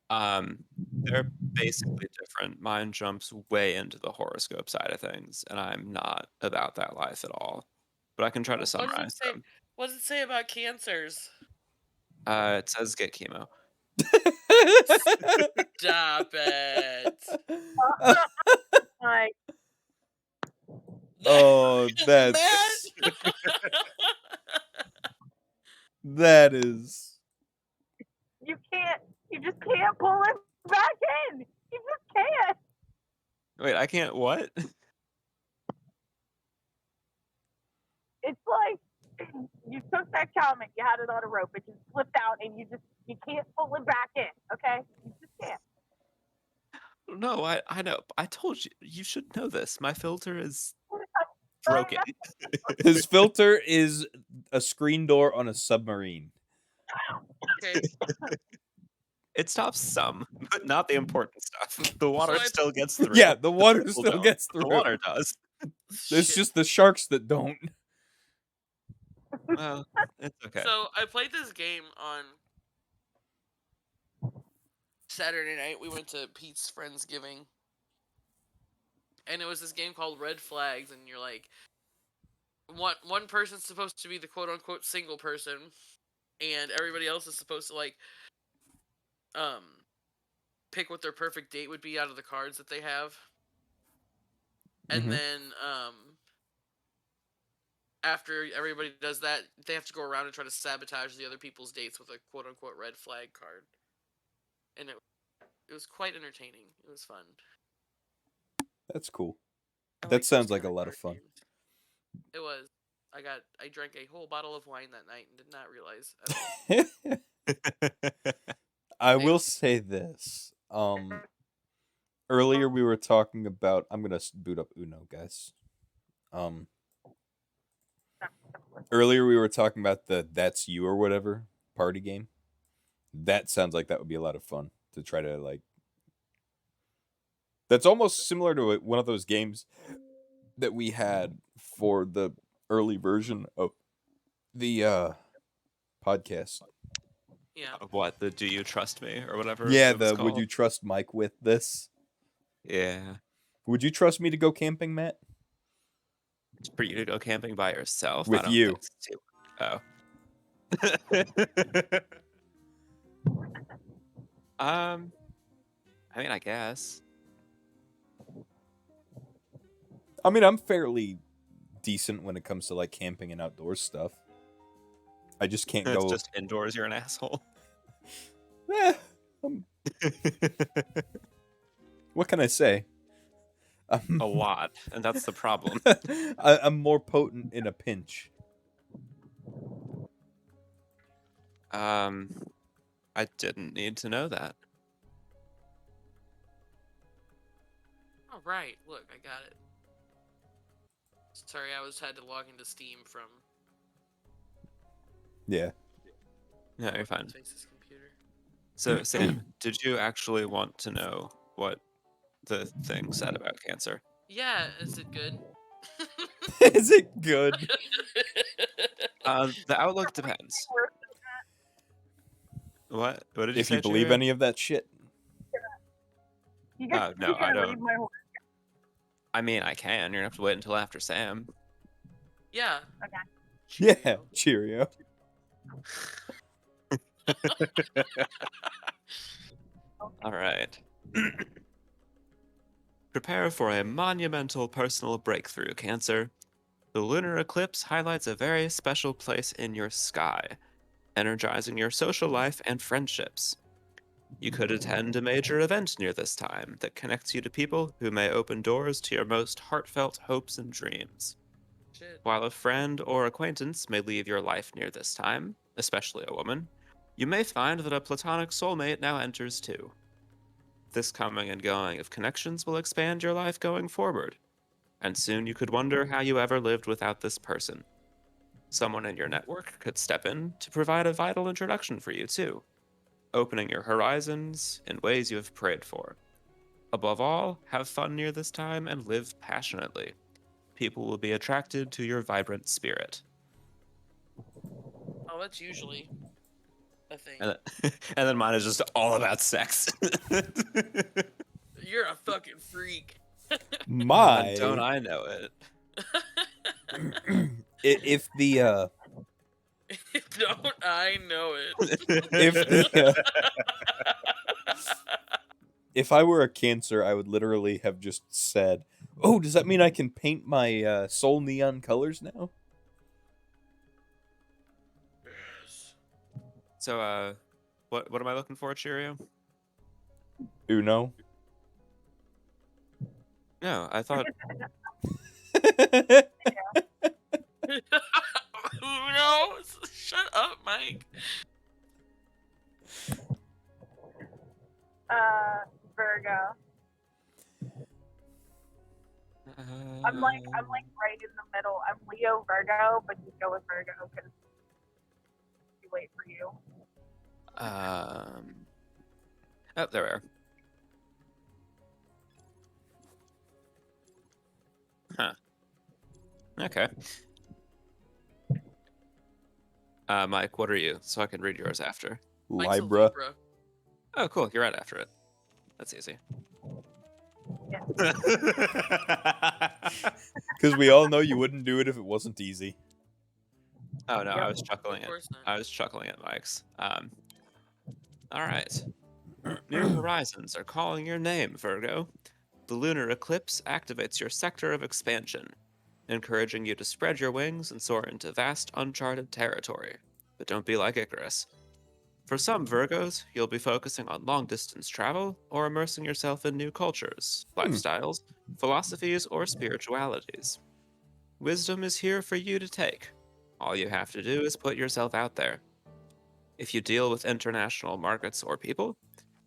They're basically different. Mine jumps way into the horoscope side of things, and I'm not about that life at all. But I can try to summarize them. What does it say about cancers? It says get chemo. Stop it. Like, Oh, that's Matt! that is. you just can't pull it back in. You just can't. Wait, I can't what? It's like you took that comic, you had it on a rope, it just slipped out, and you can't pull it back in. Okay, you just can't. No, I know. I told you. You should know this. My filter is broken. His filter is a screen door on a submarine. Okay. It stops some, but not the important stuff. The water I- still gets through. Yeah, the water people still don't, gets but through. The water does. It's Shit. just the sharks that don't. Well, it's okay. So I played this game on Saturday night. We went to Pete's Friendsgiving, and it was this game called Red Flags, and you're like, one person's supposed to be the quote unquote single person, and everybody else is supposed to like pick what their perfect date would be out of the cards that they have. And Mhm. then after everybody does that, they have to go around and try to sabotage the other people's dates with a quote unquote red flag card. And it was quite entertaining. It was fun. That's cool. I That like those sounds like a kinda lot of card fun. games. It was. I drank a whole bottle of wine that night and did not realize at all. I will say this. Earlier we were talking about. I'm gonna boot up Uno, guys. Earlier we were talking about the "That's You" or whatever party game. That sounds like that would be a lot of fun to try to like. That's almost similar to one of those games that we had for the early version of the podcast. Yeah. What, the Do You Trust Me or whatever Yeah, it was the "Would called? you trust Mike with this?" Yeah. Would you trust me to go camping, Matt? It's for you to go camping by yourself? With I don't you. think so. Oh. I mean, I guess. I mean, I'm fairly decent when it comes to like camping and outdoor stuff. I just can't It's go. just indoors, you're an asshole. Eh, what can I say? A lot, and that's the problem. I'm more potent in a pinch. I didn't need to know that. Oh right. Look, I got it. Sorry, I had to log into Steam from Yeah. No, you're fine. Face's computer. So, Sam, did you actually want to know what the thing said about cancer? Yeah, is it good? Is it good? The outlook depends. What? What did you If say, you believe Cheerio? any of that shit. You guys, No, you I can't don't. read my horoscope. I mean, I can. You're gonna have to wait until after Sam. Yeah. Okay. Yeah, Cheerio. All right. Prepare for a monumental personal breakthrough, Cancer. The lunar eclipse highlights a very special place in your sky, energizing your social life and friendships. You could attend a major event near this time that connects you to people who may open doors to your most heartfelt hopes and dreams. Shit. While a friend or acquaintance may leave your life near this time, especially a woman, you may find that a platonic soulmate now enters too. This coming and going of connections will expand your life going forward, and soon you could wonder how you ever lived without this person. Someone in your network could step in to provide a vital introduction for you too, opening your horizons in ways you have prayed for. Above all, have fun near this time and live passionately. People will be attracted to your vibrant spirit. Oh, that's usually a thing. And then mine is just all about sex. You're a fucking freak. My. Don't I know it? If the Don't I know it? if the if I were a Cancer, I would literally have just said, "Oh, does that mean I can paint my soul neon colors now?" Yes. So, what am I looking for, Cheerio? Uno. No, I thought Who knows? Shut up, Mike. Virgo. I'm like right in the middle. I'm Leo Virgo, but just go with Virgo because it's too late for you. Oh, there we are. Huh. Okay. Mike, what are you? So I can read yours after. Mike's a Libra. Libra. Oh, cool. You're right after it. That's easy. Because we all know you wouldn't do it if it wasn't easy. Oh no, I Yep. was chuckling Of at course not. I was chuckling at Mike's. All right. New horizons are calling your name, Virgo. The lunar eclipse activates your sector of expansion, encouraging you to spread your wings and soar into vast, uncharted territory. But don't be like Icarus. For some Virgos, you'll be focusing on long distance travel or immersing yourself in new cultures, lifestyles, philosophies, or spiritualities. Wisdom is here for you to take. All you have to do is put yourself out there. If you deal with international markets or people,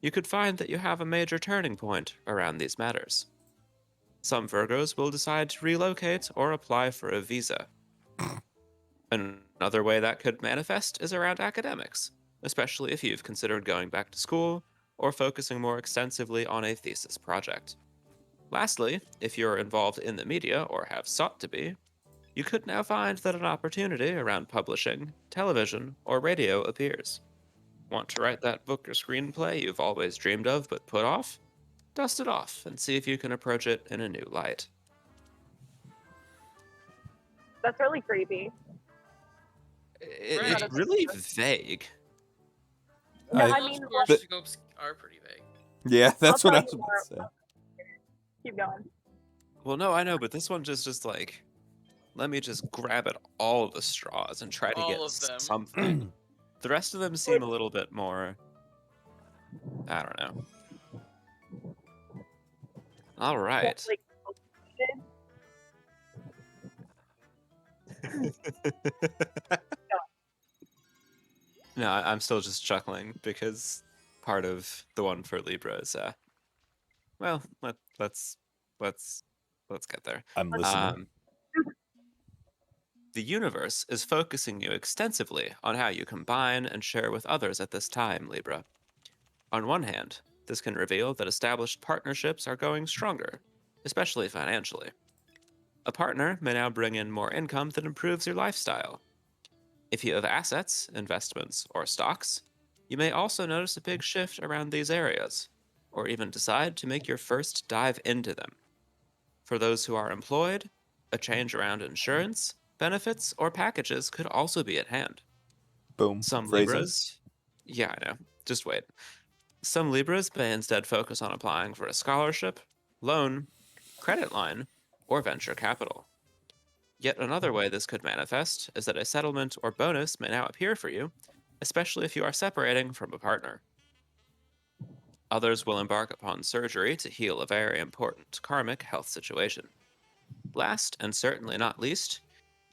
you could find that you have a major turning point around these matters. Some Virgos will decide to relocate or apply for a visa. Another way that could manifest is around academics, especially if you've considered going back to school or focusing more extensively on a thesis project. Lastly, if you're involved in the media or have sought to be, you could now find that an opportunity around publishing, television, or radio appears. Want to write that book or screenplay you've always dreamed of but put off? Dust it off and see if you can approach it in a new light. That's really creepy. It's Right. really vague. No, I- I Those mean, horoscopes are pretty vague. Yeah, that's I'll what I tell was you about to say. keep going. Well, no, I know, but this one just like, let me just grab at all of the straws and try to All get of them. something. The rest of them seem a little bit more, I don't know. All right. Like, No, I'm still just chuckling because part of the one for Libra is, well, let's get there. I'm listening. Um, the universe is focusing you extensively on how you combine and share with others at this time, Libra. On one hand, this can reveal that established partnerships are going stronger, especially financially. A partner may now bring in more income that improves your lifestyle. If you have assets, investments, or stocks, you may also notice a big shift around these areas, or even decide to make your first dive into them. For those who are employed, a change around insurance, benefits, or packages could also be at hand. Boom. Some Phrasing. Libras, yeah, I know, just wait. Some Libras may instead focus on applying for a scholarship, loan, credit line, or venture capital. Yet another way this could manifest is that a settlement or bonus may now appear for you, especially if you are separating from a partner. Others will embark upon surgery to heal a very important karmic health situation. Last, and certainly not least,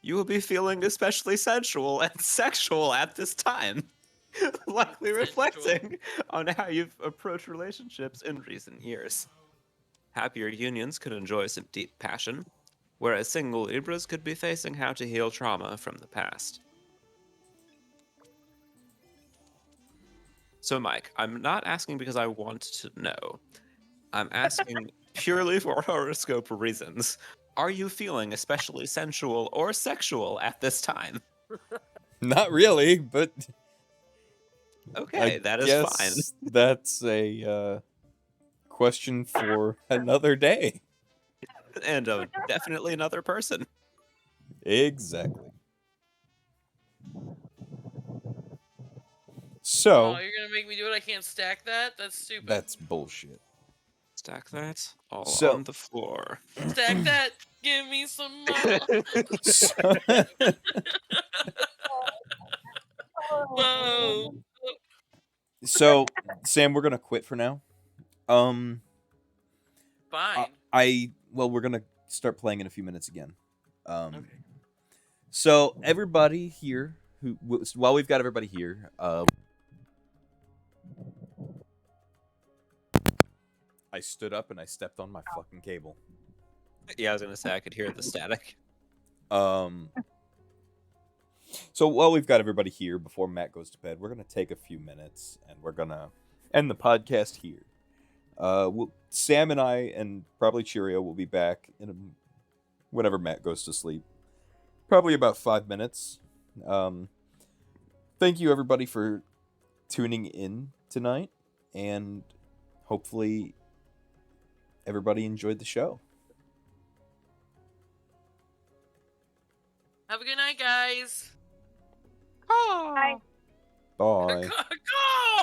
you will be feeling especially sensual and sexual at this time, likely Sensual. reflecting on how you've approached relationships in recent years. Happier unions could enjoy some deep passion, whereas single Libras could be facing how to heal trauma from the past. So, Mike, I'm not asking because I want to know. I'm asking purely for horoscope reasons. Are you feeling especially sensual or sexual at this time? Not really, but Okay, I that is fine. guess that's a question for another day. And definitely another person. Exactly. Oh, So you're gonna make me do it? I can't stack that? That's stupid. that's bullshit. Stack that all So- on the floor. Stack that. Give me some more. So, Whoa. so Sam, we're gonna quit for now. Fine. We're gonna start playing in a few minutes again. Okay. So everybody here, while we've got everybody here, I stood up and I stepped on my fucking cable. Yeah, I was gonna say I could hear the static. So while we've got everybody here before Matt goes to bed, we're gonna take a few minutes and we're gonna end the podcast here. Sam and I and probably Cheerio will be back whenever Matt goes to sleep. Probably about 5 minutes. Thank you everybody for tuning in tonight, and hopefully everybody enjoyed the show. Have a good night, guys. Bye. Bye. Go!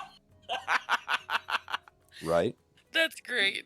Right? That's great.